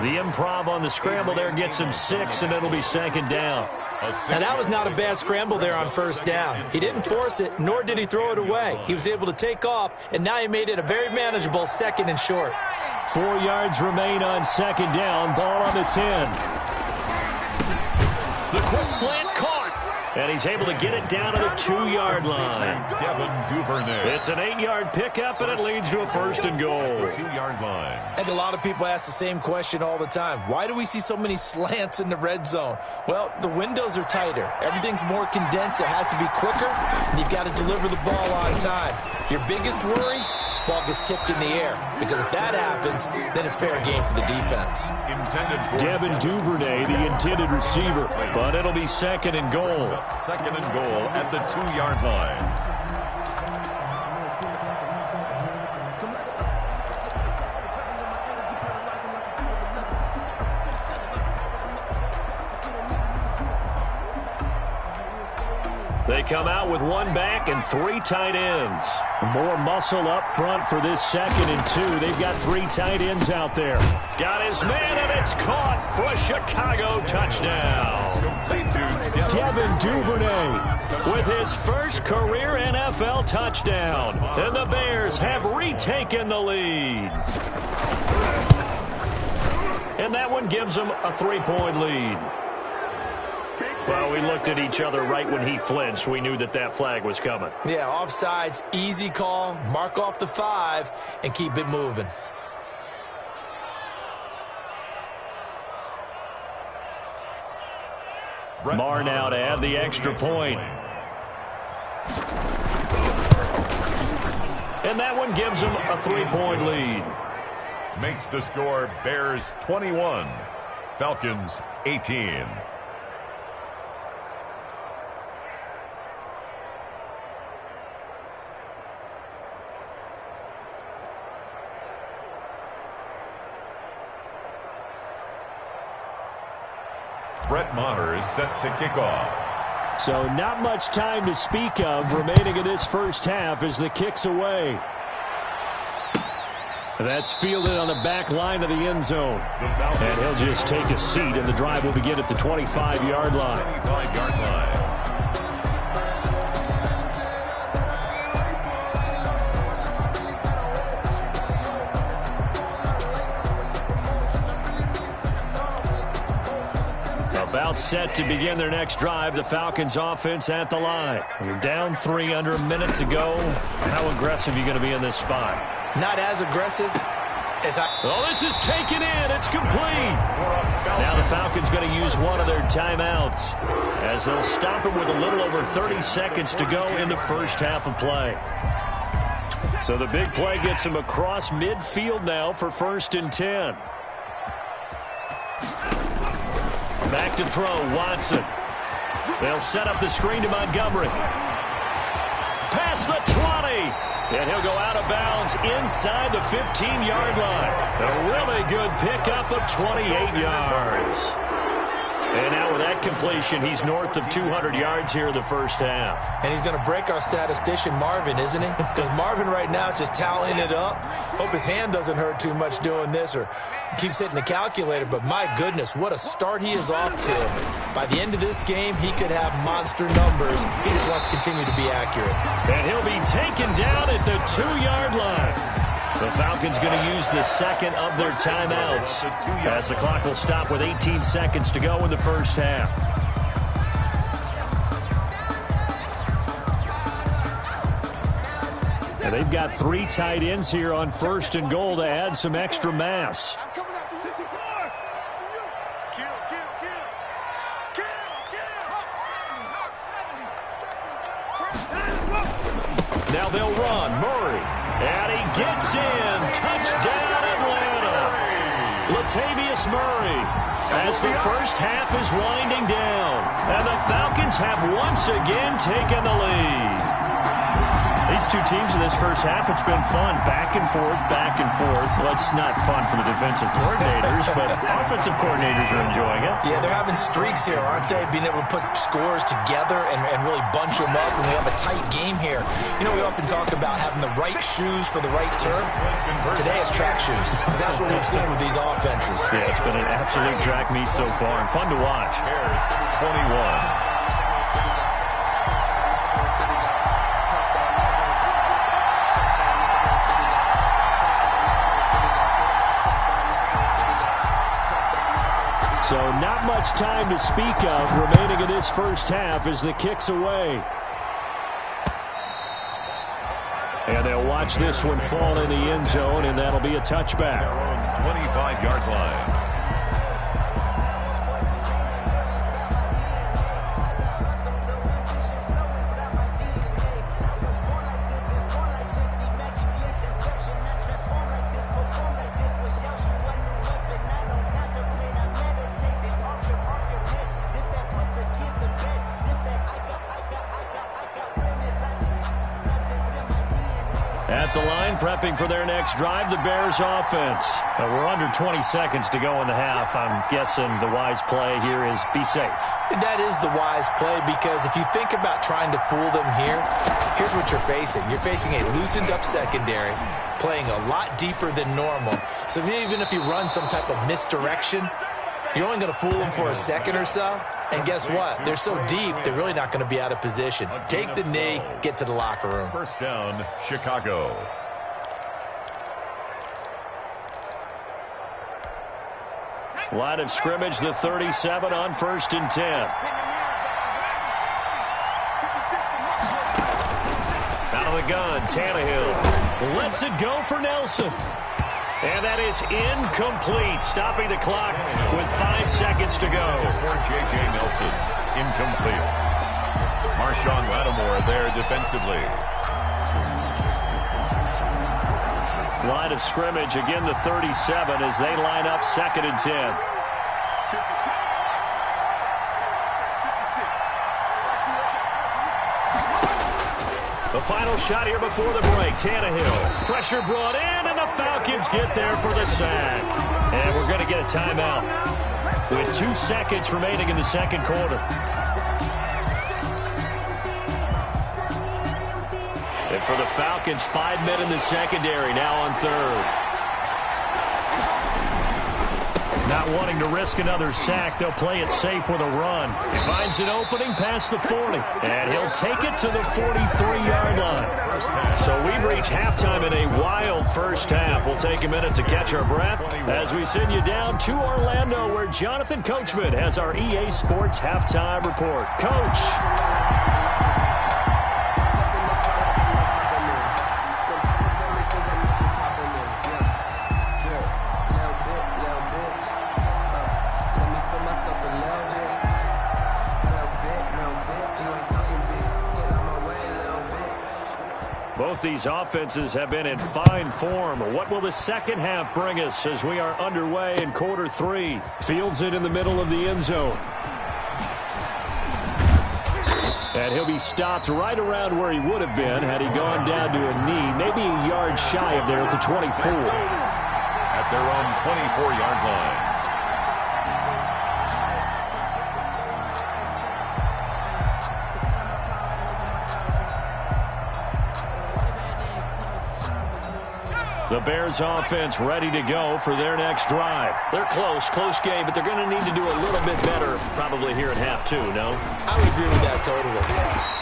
The improv on the scramble there gets him 6, and it'll be second down. Now, that was not a bad scramble there on first down. He didn't force it, nor did he throw it away. He was able to take off, and now he made it a very manageable second and short. 4 yards remain on second down. Ball on the 10. The quick slant caught. And he's able to get it down to the 2-yard line. Devin Duvernay. It's an 8-yard pickup, and it leads to a first and goal. 2-yard line. And a lot of people ask the same question all the time. Why do we see so many slants in the red zone? Well, the windows are tighter. Everything's more condensed. It has to be quicker, and you've got to deliver the ball on time. Your biggest worry? Ball gets tipped in the air, because if that happens, then it's fair game for the defense. Devin Duvernay, the intended receiver, but it'll be second and goal. Second and goal at the 2-yard line. They come out with 1 back and 3 tight ends. More muscle up front for this second and 2. They've got 3 tight ends out there. Got his man, and it's caught for a Chicago touchdown. Devin Duvernay with his first career NFL touchdown. And the Bears have retaken the lead. And that one gives them a 3-point lead. Well, we looked at each other right when he flinched. We knew that flag was coming. Yeah, offsides, easy call, mark off the 5, and keep it moving. Marr now to add the extra point. And that one gives them a 3-point lead. Makes the score Bears 21, Falcons 18. Brett Maher is set to kick off. So not much time to speak of remaining in this first half as the kick's away. That's fielded on the back line of the end zone. And he'll just take a seat, and the drive will begin at the 25-yard line. 25-yard line. About set to begin their next drive. The Falcons offense at the line. We're down 3 under a minute to go. How aggressive are you going to be in this spot? Not as aggressive as I... Oh, this is taken in. It's complete. Now the Falcons going to use one of their timeouts as they'll stop it with a little over 30 seconds to go in the first half of play. So the big play gets them across midfield now for 1st and 10. Back to throw, Watson. They'll set up the screen to Montgomery. Past the 20. And he'll go out of bounds inside the 15-yard line. A really good pickup of 28 yards. And now with that completion, he's north of 200 yards here in the first half. And he's going to break our statistician Marvin, isn't he? Because Marvin right now is just tallying it up. Hope his hand doesn't hurt too much doing this or keeps hitting the calculator. But my goodness, what a start he is off to. By the end of this game, he could have monster numbers. He just wants to continue to be accurate. And he'll be taken down at the 2-yard line. The Falcons going to use the second of their timeouts as the clock will stop with 18 seconds to go in the first half. And they've got 3 tight ends here on 1st and goal to add some extra mass. Now they'll run. Murray. And he gets in. Touchdown, Atlanta. Latavius Murray as the first half is winding down. And the Falcons have once again taken the lead. These two teams in this first half, it's been fun. Back and forth, back and forth. Well, it's not fun for the defensive coordinators, but offensive coordinators are enjoying it. Yeah, they're having streaks here, aren't they? Being able to put scores together and really bunch them up when we have a tight game here. You know, we often talk about having the right shoes for the right turf. Today it's track shoes. That's what we've seen with these offenses. Yeah, it's been an absolute track meet so far and fun to watch. Bears 21. So not much time to speak of remaining in this first half as the kick's away. And they'll watch this one fall in the end zone, and that'll be a touchback. Their own 25-yard line. At the line, prepping for their next drive, the Bears offense. We're under 20 seconds to go in the half. I'm guessing the wise play here is be safe. That is the wise play, because if you think about trying to fool them here, here's what you're facing. You're facing a loosened up secondary, playing a lot deeper than normal. So even if you run some type of misdirection, you're only going to fool them for a second or so. And guess what? They're so deep, they're really not going to be out of position. Take the knee, get to the locker room. First down, Chicago. Line of scrimmage, the 37 on 1st and 10. Out of the gun, Tannehill lets it go for Nelson. And that is incomplete, stopping the clock with 5 seconds to go. For J.J. Nelson, incomplete. Marshawn Lattimore there defensively. Line of scrimmage, again the 37 as they line up 2nd and 10. The final shot here before the break. Tannehill. Pressure brought in, and the Falcons get there for the sack. And we're going to get a timeout with 2 seconds remaining in the second quarter. And for the Falcons, 5 men in the secondary, now on 3rd. Not wanting to risk another sack, they'll play it safe with a run. He finds an opening past the 40, and he'll take it to the 43-yard line. So we've reached halftime in a wild first half. We'll take a minute to catch our breath as we send you down to Orlando, where Jonathan Coachman has our EA Sports halftime report. Coach. Both these offenses have been in fine form. What will the second half bring us as we are underway in quarter 3? Fields it in the middle of the end zone. And he'll be stopped right around where he would have been had he gone down to a knee, maybe a yard shy of there at the 24. At their own 24-yard line. The Bears offense ready to go for their next drive. They're close game, but they're going to need to do a little bit better probably here at half 2, no? I would agree with that totally.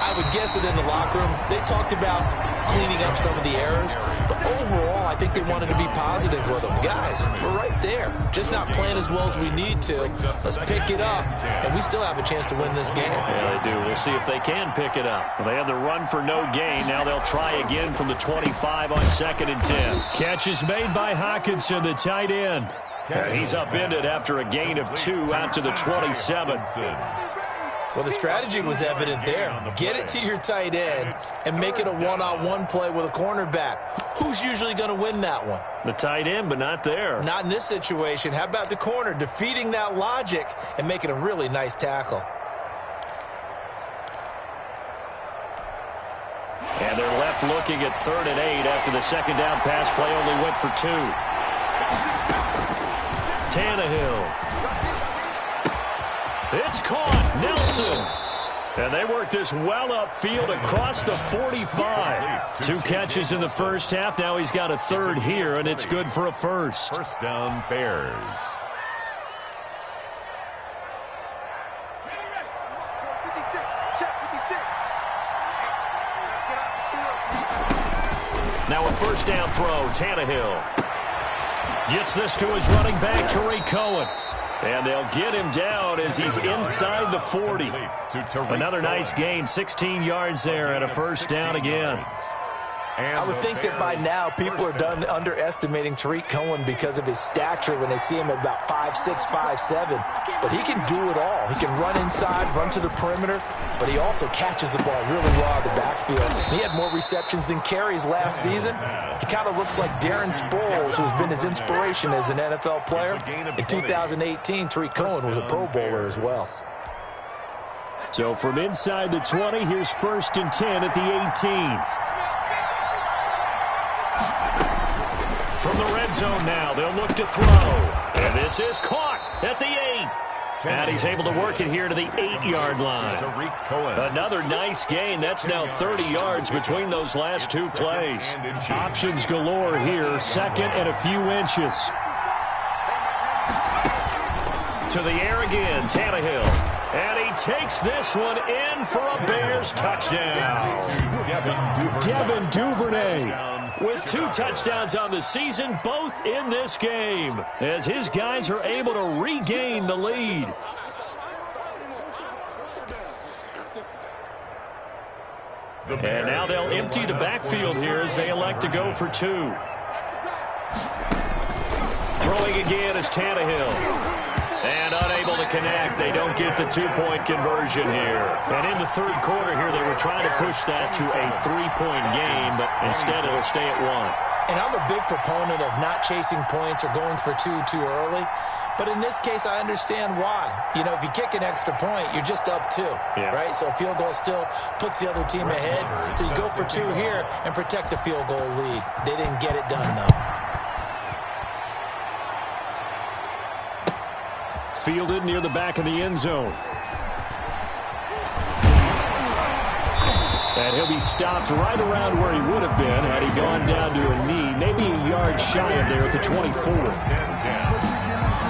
I would guess it in the locker room. They talked about cleaning up some of the errors, but overall, I think they wanted to be positive with them. Guys, we're right there. Just not playing as well as we need to. Let's pick it up, and we still have a chance to win this game. Yeah, they do. We'll see if they can pick it up. Well, they had the run for no gain. Now they'll try again from the 25 on 2nd and 10. Catch is made by Hawkinson, the tight end. And he's upended after a gain of 2 out to the 27. Well, the strategy was evident there. Get it to your tight end and make it a one-on-one play with a cornerback. Who's usually going to win that one? The tight end, but not there. Not in this situation. How about the corner defeating that logic and making a really nice tackle? And their left half, looking at 3rd and 8 after the second down pass play only went for 2. Tannehill. It's caught. Nelson. And they work this well upfield across the 45. 2 catches in the first half. Now he's got a 3rd here, and it's good for a first. First down, Bears. Now a first down throw. Tannehill gets this to his running back, Tariq Cohen. And they'll get him down as he's inside the 40. Another nice gain, 16 yards there and a first down again. I would think that by now people are done underestimating Tariq Cohen because of his stature when they see him at about 5'6", 5'7". But he can do it all. He can run inside, run to the perimeter, but he also catches the ball really well out of the backfield. He had more receptions than carries last season. He kind of looks like Darren Sproles, who's been his inspiration as an NFL player. In 2018, Tariq Cohen was a Pro Bowler as well. So from inside the 20, here's 1st and 10 at the 18. From the red zone now, they'll look to throw. And this is caught at the 8. And he's able to work it here to the 8-yard line. Another nice gain. That's now 30 yards between those last 2 plays. Options galore here. 2nd and a few inches. To the air again, Tannehill. And he takes this one in for a Bears touchdown. Devin Duvernay with 2 touchdowns on the season, both in this game, as his guys are able to regain the lead. And now they'll empty the backfield here as they elect to go for 2. Throwing again is Tannehill. And unable to connect. They don't get the 2-point conversion here. And in the 3rd quarter here, they were trying to push that to a 3-point game, but instead it'll stay at 1. And I'm a big proponent of not chasing points or going for 2 too early. But in this case, I understand why. You know, if you kick an extra point, you're just up 2, right? So a field goal still puts the other team ahead. So you go for 2 here and protect the field goal lead. They didn't get it done, though. Fielded near the back of the end zone. And he'll be stopped right around where he would have been had he gone down to a knee, maybe a yard shy of there at the 24.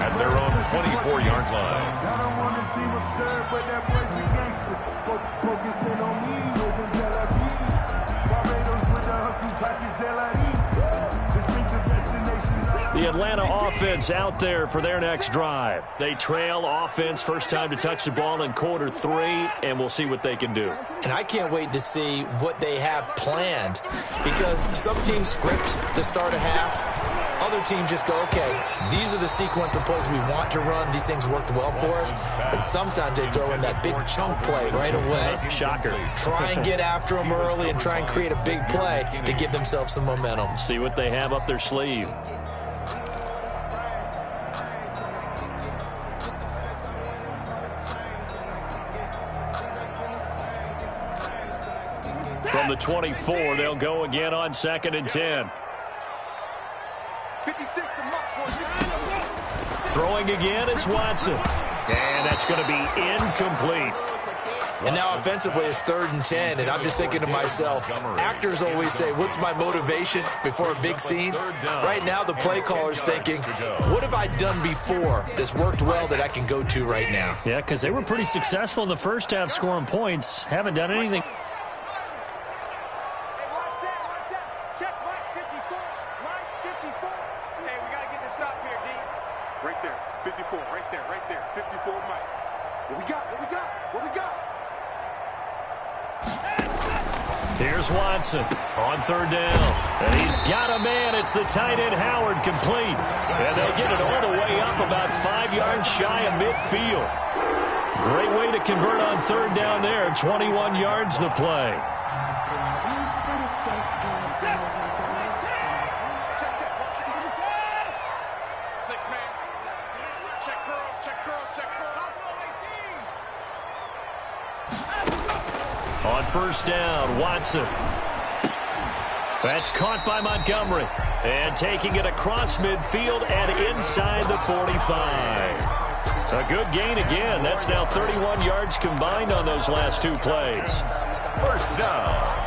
At their own 24-yard line. I don't want to seem absurd, but that boy's a gangster. Focusing on me, was in Tel Aviv. Barbados with the hustle, pockets The Atlanta offense out there for their next drive. They trail offense, first time to touch the ball in quarter 3, and we'll see what they can do. And I can't wait to see what they have planned, because some teams script to start a half. Other teams just go, okay, these are the sequence of plays we want to run. These things worked well for us. And sometimes they throw in that big chunk play right away. Shocker. Try and get after them early and try and create a big play to give themselves some momentum. See what they have up their sleeve. From the 24, they'll go again on 2nd and 10. Throwing again, it's Watson. And that's going to be incomplete. And now offensively it's 3rd and 10, and I'm just thinking to myself, actors always say, what's my motivation before a big scene? Right now the play caller's thinking, what have I done before that's worked well that I can go to right now? Yeah, because they were pretty successful in the first half scoring points. Haven't done anything. Here's Watson on 3rd down. And he's got a man. It's the tight end Howard, complete. And they'll get it all the way up about 5 yards shy of midfield. Great way to convert on 3rd down there. 21 yards the play. On 1st down, Watson. That's caught by Montgomery. And taking it across midfield and inside the 45. A good gain again. That's now 31 yards combined on those last two plays. First down.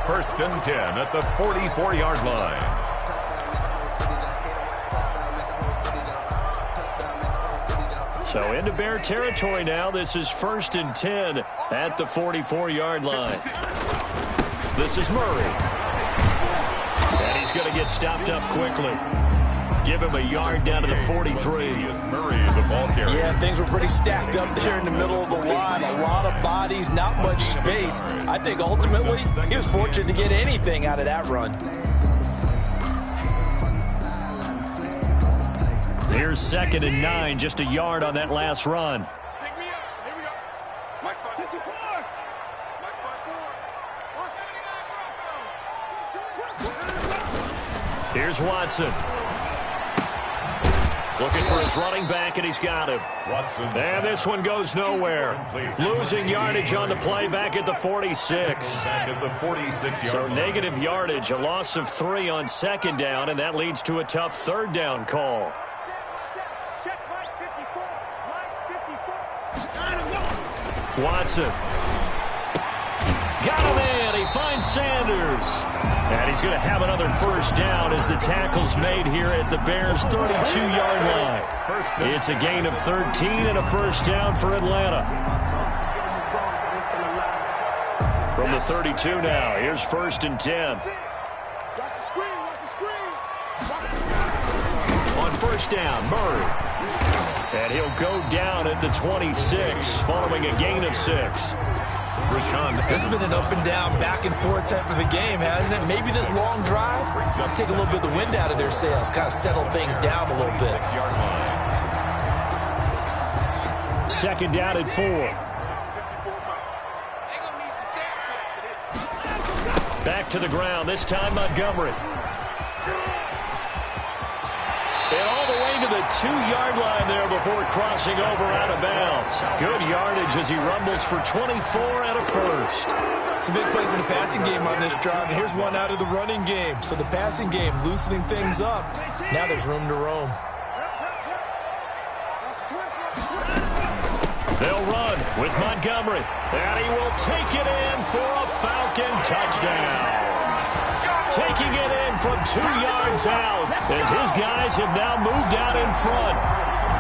First and 10 at the 44-yard line. So into Bear territory now. This is first and 10 at the 44-yard line. This is Murray. And he's going to get stopped up quickly. Give him a yard down to the 43. Murray, the ball carrier. Yeah, things were pretty stacked up there in the middle of the line. A lot of bodies, not much space. I think ultimately he was fortunate to get anything out of that run. Here's 2nd and 9, just a yard on that last run. Here's Watson. Looking for his running back, and he's got him. And this one goes nowhere. Losing yardage on the play back at the 46. So negative yardage, a loss of 3 on 2nd down, and that leads to a tough 3rd down call. Watson. Got him in. He finds Sanders. And he's going to have another first down as the tackle's made here at the Bears' 32-yard line. It's a gain of 13 and a first down for Atlanta. From the 32 now, here's 1st and 10. On first down, Murray. And he'll go down at the 26 following a gain of 6. This has been an up and down, back and forth type of a game, hasn't it? Maybe this long drive will take a little bit of the wind out of their sails, kind of settle things down a little bit. 2nd down at 4. Back to the ground, this time Montgomery. And all the way to the 2-yard line there before crossing over out of bounds. Good yardage as he rumbles for 24 and a first. Some big plays in the passing game on this drive, and here's one out of the running game. So the passing game loosening things up. Now there's room to roam. They'll run with Montgomery, and he will take it in for a Falcon touchdown. Taking it in from 2 yards out as his guys have now moved out in front.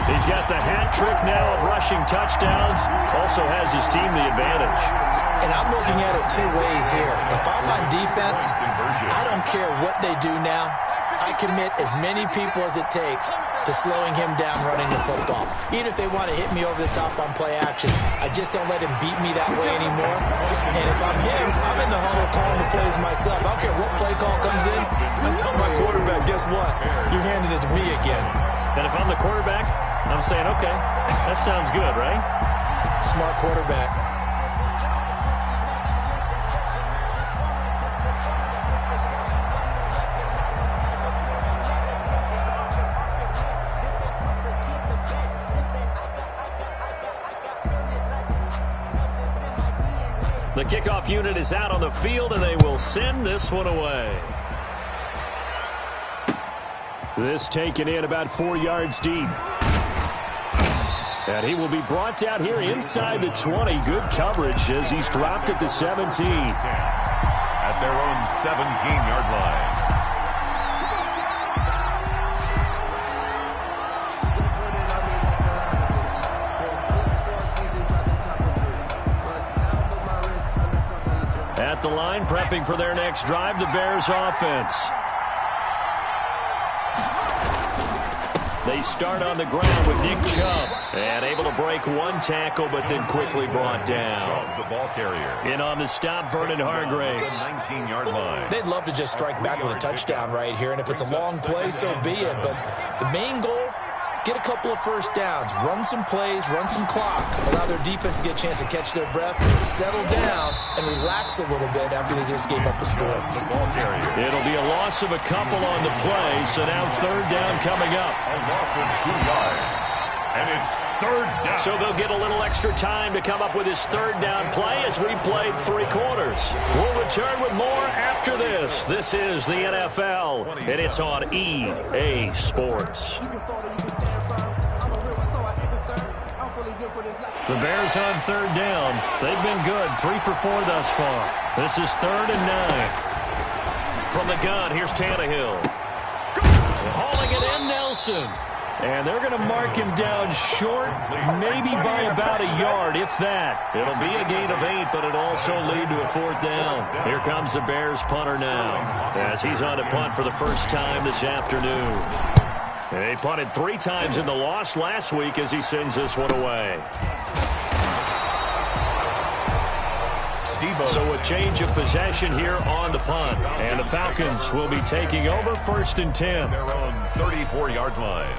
He's got the hat trick now of rushing touchdowns. Also has his team the advantage. And I'm looking at it 2 ways here. If I'm on defense, I don't care what they do now. I commit as many people as it takes to slowing him down running the football. Even if they want to hit me over the top on play action, I just don't let him beat me that way anymore. And if I'm him, I'm in the huddle calling the plays myself. I don't care what play call comes in. I tell my quarterback, guess what? You're handing it to me again. And if I'm the quarterback, I'm saying, okay, that sounds good, right? Smart quarterback. The kickoff unit is out on the field, and they will send this one away. This taken in about 4 yards deep. And he will be brought down here inside the 20. Good coverage as he's dropped at the 17. At their own 17-yard line. At the line, prepping for their next drive, the Bears offense. They start on the ground with Nick Chubb. And able to break 1 tackle, but then quickly brought down. The ball carrier. In on the stop, Vernon Hargraves. 19-yard line. They'd love to just strike back with a touchdown right here, and if it's a long play, so be it. But the main goal, get a couple of first downs, run some plays, run some clock, allow their defense to get a chance to catch their breath, settle down, and relax a little bit after they just gave up a score. The ball carrier. It'll be a loss of a couple on the play, so now 3rd down coming up. A loss of 2 yards. And it's third down. So they'll get a little extra time to come up with his third down play as we played 3 quarters. We'll return with more after this. This is the NFL, and it's on EA Sports. The Bears on third down. They've been good. 3 for 4 thus far. This is 3rd and 9. From the gun, here's Tannehill. Hauling it in, Nelson. And they're going to mark him down short, maybe by about a yard, if that. It'll be a gain of 8, but it'll also lead to a 4th down. Here comes the Bears punter now, as he's on to punt for the first time this afternoon. They punted 3 times in the loss last week as he sends this one away. So a change of possession here on the punt. And the Falcons will be taking over 1st and 10. Their own 34-yard line.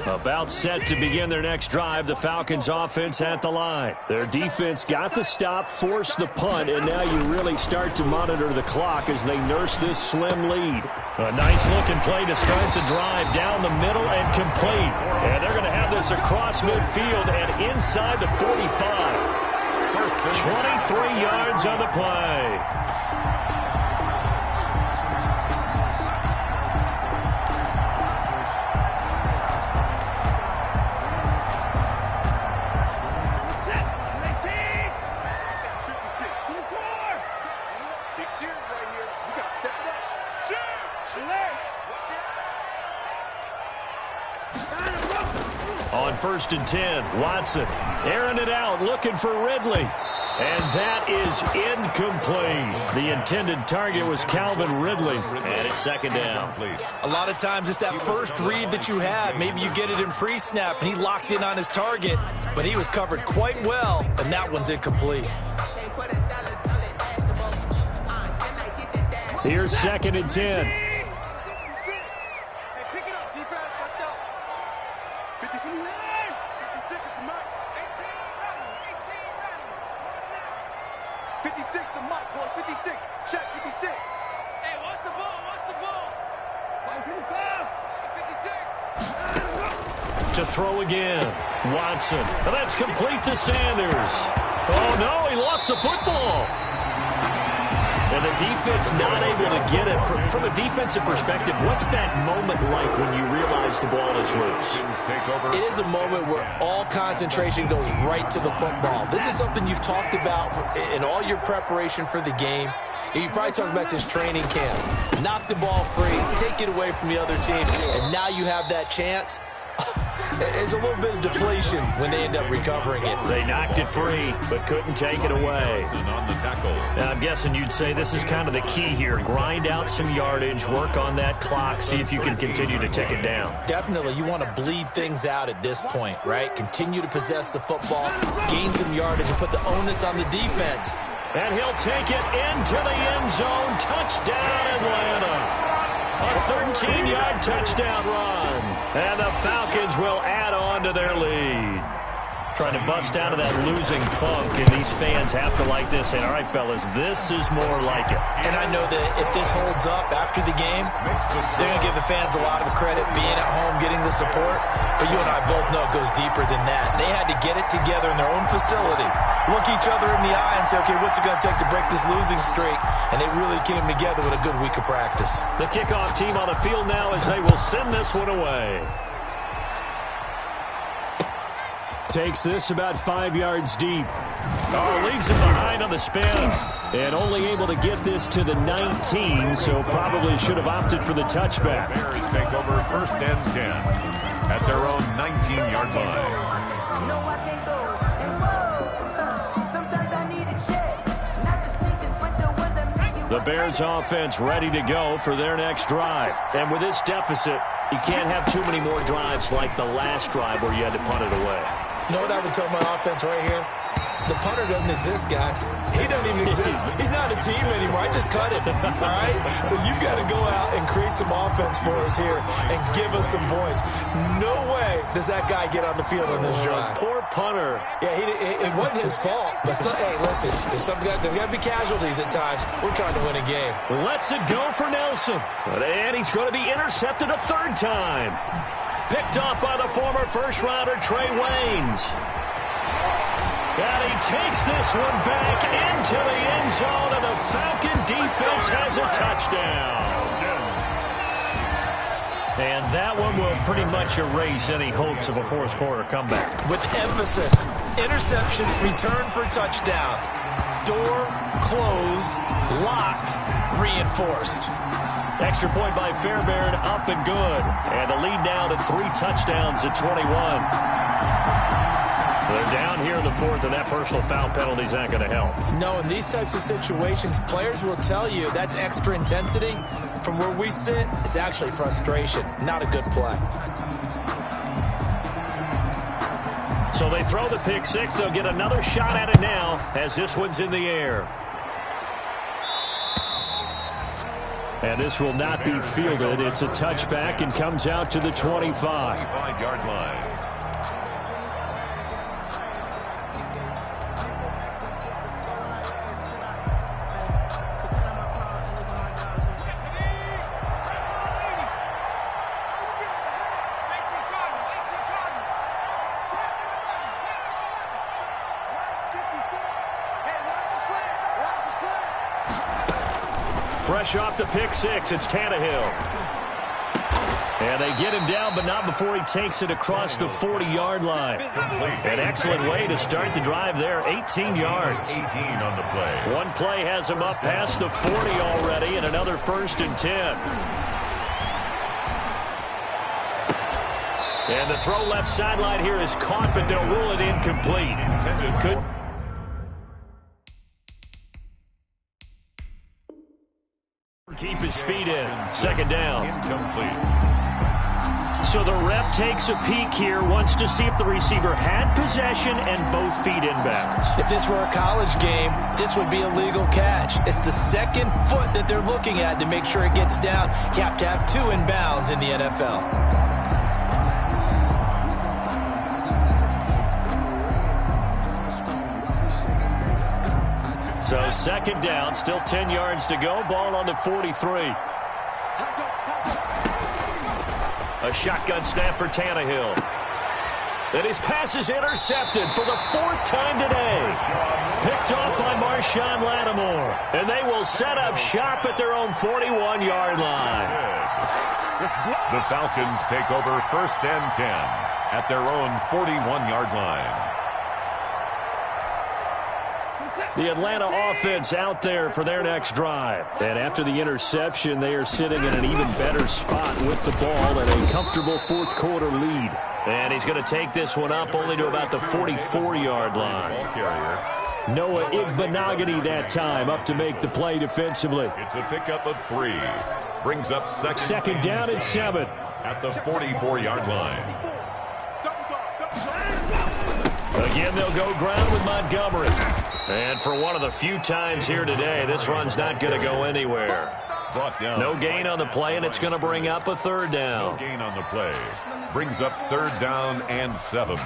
About set to begin their next drive, the Falcons offense at the line. Their defense got the stop, forced the punt, and now you really start to monitor the clock as they nurse this slim lead. A nice-looking play to start the drive down the middle and complete. And they're going to have this across midfield and inside the 45. 23 yards on the play. On 1st and 10, Watson airing it out, looking for Ridley. And that is incomplete. The intended target was Calvin Ridley. And it's 2nd down. A lot of times it's that first read that you have. Maybe you get it in pre-snap, and he locked in on his target, but he was covered quite well, and that one's incomplete. Here's 2nd and 10. To throw again. Watson. And that's complete to Sanders. Oh, no, he lost the football. And the defense not able to get it. From a defensive perspective, what's that moment like when you realize the ball is loose? It is a moment where all concentration goes right to the football. This is something you've talked about in all your preparation for the game. You probably talked about since training camp. Knock the ball free, take it away from the other team, and now you have that chance. It's a little bit of deflation when they end up recovering it. They knocked it free, but couldn't take it away. On the tackle. Now, I'm guessing you'd say this is kind of the key here. Grind out some yardage, work on that clock, see if you can continue to tick it down. Definitely. You want to bleed things out at this point, right? Continue to possess the football, gain some yardage, and put the onus on the defense. And he'll take it into the end zone. Touchdown, Atlanta. A 13-yard touchdown run. And the Falcons will add on to their lead. Trying to bust out of that losing funk, and these fans have to like this. And all right, fellas, this is more like it. And I know that if this holds up after the game, they're going to give the fans a lot of credit being at home, getting the support. But you and I both know it goes deeper than that. They had to get it together in their own facility, look each other in the eye and say, okay, what's it going to take to break this losing streak? And they really came together with a good week of practice. The kickoff team on the field now as they will send this one away. Takes this about 5 yards deep. Oh, leaves him behind on the spin. And only able to get this to the 19, so probably should have opted for the touchback. Bears take over 1st and 10 at their own 19-yard line. No, I can't go. And whoa, sometimes I need a check. Not the sneakers, but the ones that make you. The Bears offense ready to go for their next drive. And with this deficit, you can't have too many more drives like the last drive where you had to punt it away. You know what I would tell my offense right here? The punter doesn't exist, guys. He doesn't even exist. He's not a team anymore. I just cut him, all right? So you've got to go out and create some offense for us here and give us some points. No way does that guy get on the field on this drive. Poor punter. Yeah, it wasn't his fault. But hey, listen, there's got to be casualties at times. We're trying to win a game. Lets it go for Nelson. And he's going to be intercepted a third time. Picked off by the former first-rounder Trey Waynes. And he takes this one back into the end zone, and the Falcon defense has a touchdown. And that one will pretty much erase any hopes of a fourth-quarter comeback. With emphasis, interception, return for touchdown. Door closed, locked, reinforced. Extra point by Fairbairn, up and good. And the lead now to 3 touchdowns at 21. They're down here in the fourth, and that personal foul penalty is not going to help. No, in these types of situations, players will tell you that's extra intensity. From where we sit, it's actually frustration, not a good play. So they throw the pick six. They'll get another shot at it now as this one's in the air. And this will not be fielded. It's a touchback and comes out to the 25. 25-yard line. Fresh off the pick six, it's Tannehill. And they get him down, but not before he takes it across the 40-yard line. An excellent way to start the drive there, 18 yards. 18 on the play. One play has him up past the 40 already, and another 1st and 10. And the throw left sideline here is caught, but they'll rule it incomplete. Could keep his feet in. 2nd down. Incomplete. So the ref takes a peek here, wants to see if the receiver had possession and both feet inbounds. If this were a college game, this would be a legal catch. It's the 2nd foot that they're looking at to make sure it gets down. You have to have 2 inbounds in the NFL. So 2nd down, still 10 yards to go. Ball on the 43. A shotgun snap for Tannehill. And his pass is intercepted for the 4th time today. Picked off by Marshawn Lattimore. And they will set up shop at their own 41-yard line. The Falcons take over 1st and 10 at their own 41-yard line. The Atlanta offense out there for their next drive. And after the interception, they are sitting in an even better spot with the ball and a comfortable 4th-quarter lead. And he's going to take this one up only to about the 44-yard line. Noah Igbenogany that time up to make the play defensively. It's a pickup of 3. Brings up second down and 7. At the 44-yard line. Again, they'll go ground with Montgomery. And for one of the few times here today, this run's not going to go anywhere. Brought down. No gain on the play, and it's going to bring up a 3rd down. No gain on the play. Brings up 3rd down and 7.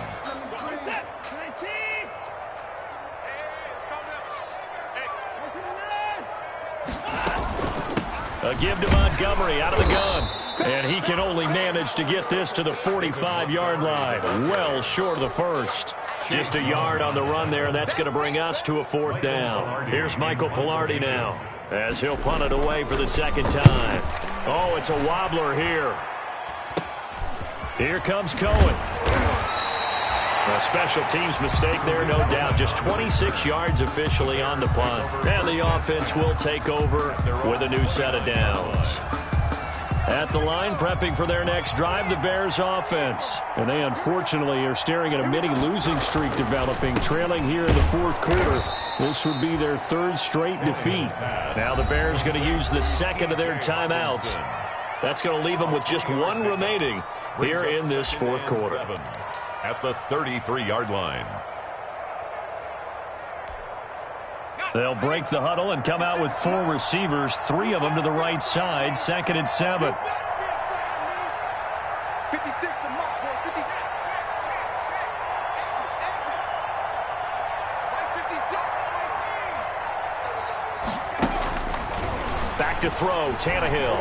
A give to Montgomery out of the gun. And he can only manage to get this to the 45-yard line. Well short of the 1st. Just a yard on the run there, and that's going to bring us to a 4th down. Here's Michael Pilardi now as he'll punt it away for the 2nd time. Oh, it's a wobbler here. Here comes Cohen. A special teams mistake there, no doubt. Just 26 yards officially on the punt. And the offense will take over with a new set of downs. At the line, prepping for their next drive, the Bears offense. And they unfortunately are staring at a mini losing streak developing, trailing here in the 4th quarter. This would be their 3rd straight defeat. Now the Bears going to use the 2nd of their timeouts. That's going to leave them with just 1 remaining here in this 4th quarter. at the 33-yard line. They'll break the huddle and come out with 4 receivers, 3 of them to the right side, 2nd and 7. 56, the mark, boys. 56. Back to throw, Tannehill.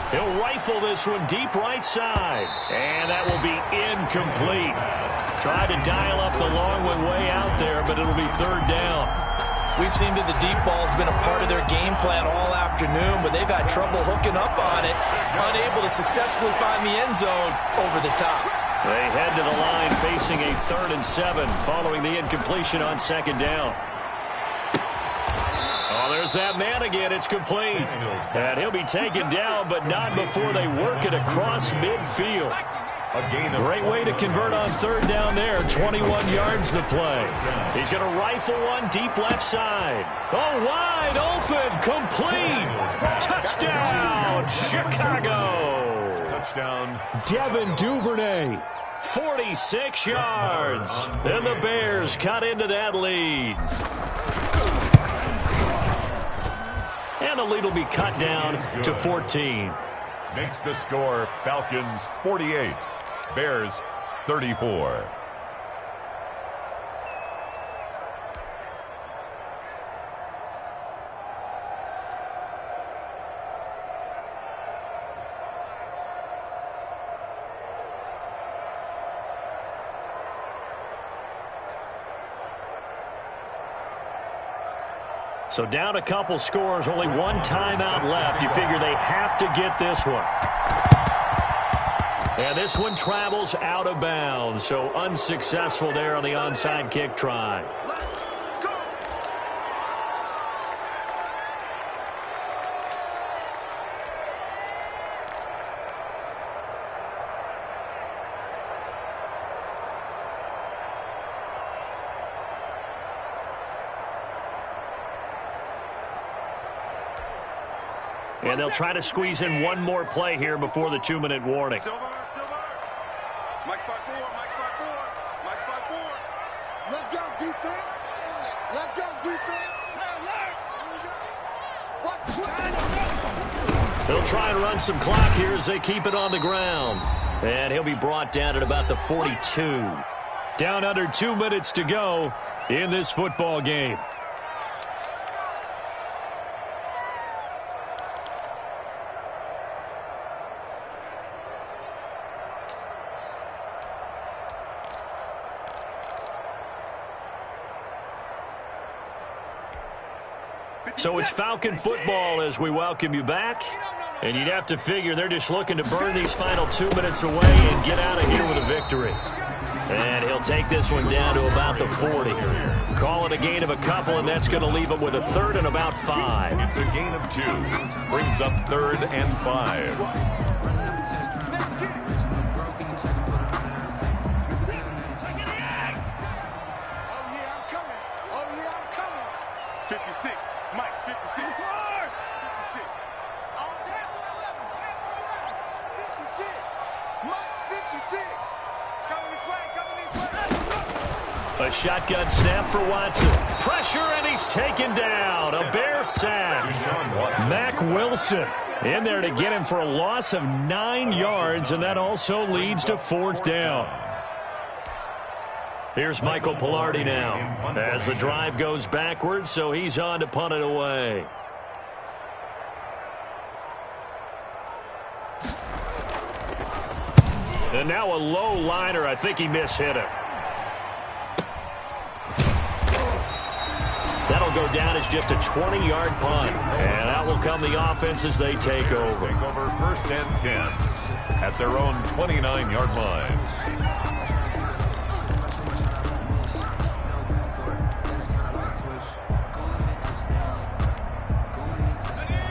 He'll rifle this one deep right side. And that will be incomplete. Tried to dial up the long one way out there, but it'll be 3rd down. We've seen that the deep ball's been a part of their game plan all afternoon, but they've had trouble hooking up on it, unable to successfully find the end zone over the top. They head to the line facing a 3rd and 7 following the incompletion on 2nd down. Oh, there's that man again. It's complete. And he'll be taken down, but not before they work it across midfield. Great way to convert on 3rd down there. 21 yards to play. He's going to rifle one deep left side. Oh, wide open. Complete. Touchdown, Chicago. Touchdown. Devin Duvernay. 46 yards. And the Bears cut into that lead. And the lead will be cut down to 14. Makes the score Falcons 48, Bears 34. So down a couple scores, only one timeout left. You figure they have to get this one. And this one travels out of bounds, so unsuccessful there on the onside kick try. And they'll try to squeeze in one more play here before the 2-minute warning. Silver. Mike 5-4. Mike 5-4. Let's go, defense. Let's go, defense. They'll try and run some clock here as they keep it on the ground. And he'll be brought down at about the 42. Down under 2 minutes to go in this football game. So it's Falcon football as we welcome you back. And you'd have to figure they're just looking to burn these final 2 minutes away and get out of here with a victory. And he'll take this one down to about the 40. Call it a gain of a couple, and that's going to leave him with a 3rd and about 5. It's a gain of 2. Brings up 3rd and 5. A shotgun snap for Watson. Pressure, and he's taken down. A Bear sack. Mack Wilson in there to get him for a loss of 9 yards, and that also leads to 4th down. Here's Michael Pilardi now as the drive goes backwards, so he's on to punt it away. And now a low liner. I think he mishit it. That'll go down as just a 20-yard punt. And that will come the offense as they take over. Take over 1st and 10 at their own 29-yard line.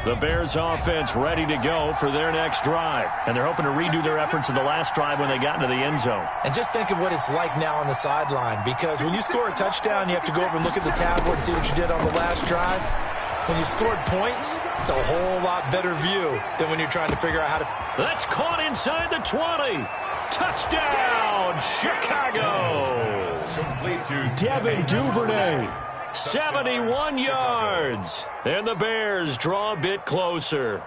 The Bears offense ready to go for their next drive. And they're hoping to redo their efforts in the last drive when they got into the end zone. And just think of what it's like now on the sideline, because when you score a touchdown, you have to go over and look at the tablet and see what you did on the last drive. When you scored points, it's a whole lot better view than when you're trying to figure out how to... That's caught inside the 20. Touchdown, Chicago! Complete to Devin Duvernay, 71 yards. And the Bears draw a bit closer.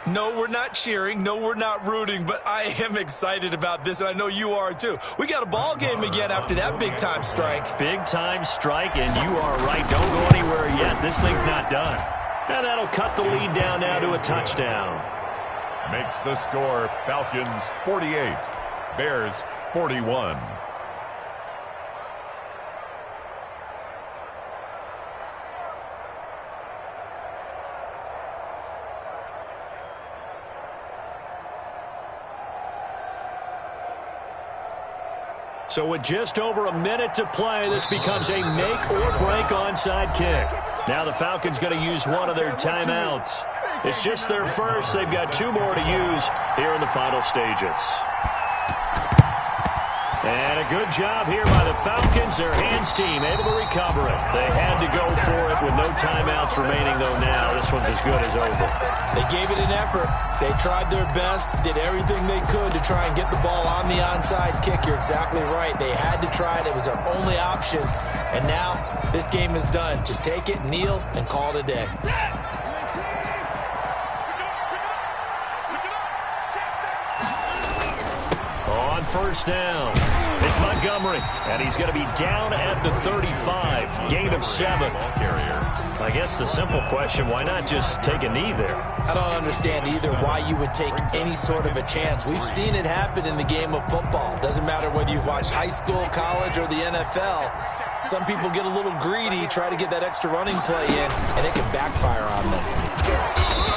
No, we're not cheering. No, we're not rooting, but I am excited about this, and I know you are too. We got a ball game again after that big-time strike. Big-time strike, and you are right. Don't go anywhere yet. This thing's not done. And that'll cut the lead down now to a touchdown. makes the score Falcons 48, Bears 41. So with just over a minute to play, this becomes a make-or-break onside kick. Now the Falcons going to use one of their timeouts. It's just their first. They've got two more to use here in the final stages. And a good job here by the Falcons. Their hands team able to recover it. They had to go for it with no timeouts remaining, though now this one's as good as over. They gave it an effort. They tried their best, did everything they could to try and get the ball on the onside kick. You're exactly right. They had to try it. It was their only option. And now this game is done. Just take it, kneel, and call it a day. On first down, it's Montgomery, and he's going to be down at the 35. Gain of 7. I guess the simple question, why not just take a knee there? I don't understand either why you would take any sort of a chance. We've seen it happen in the game of football. Doesn't matter whether you've watched high school, college, or the NFL. Some people get a little greedy, try to get that extra running play in, and it can backfire on them.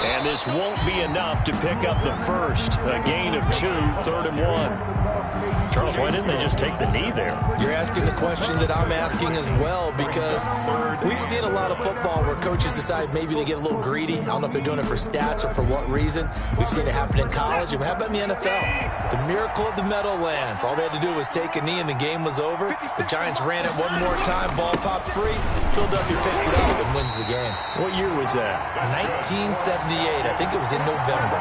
And this won't be enough to pick up the first. A gain of 2, 3rd and 1. Charles, why didn't they just take the knee there? You're asking the question that I'm asking as well, because we've seen a lot of football where coaches decide maybe they get a little greedy. I don't know if they're doing it for stats or for what reason. We've seen it happen in college, and how about in the NFL? The miracle of the Meadowlands. All they had to do was take a knee, and the game was over. The Giants ran it one more time, ball popped free, Philadelphia picks it up and wins the game. What year was that? 1978. I think it was in November.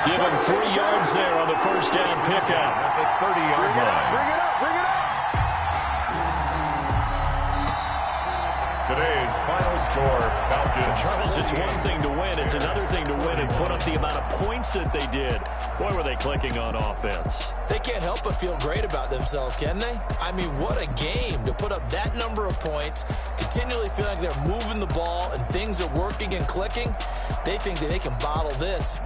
Give him 3 yards there on the first down pickup. At the 30-yard line. Bring it up, bring it up. Today's final score, Falcons. Charles, it's one thing to win. It's another thing to win and put up the amount of points that they did. Boy, were they clicking on offense. They can't help but feel great about themselves, can they? I mean, what a game to put up that number of points, continually feel like they're moving the ball and things are working and clicking. They think that they can bottle this.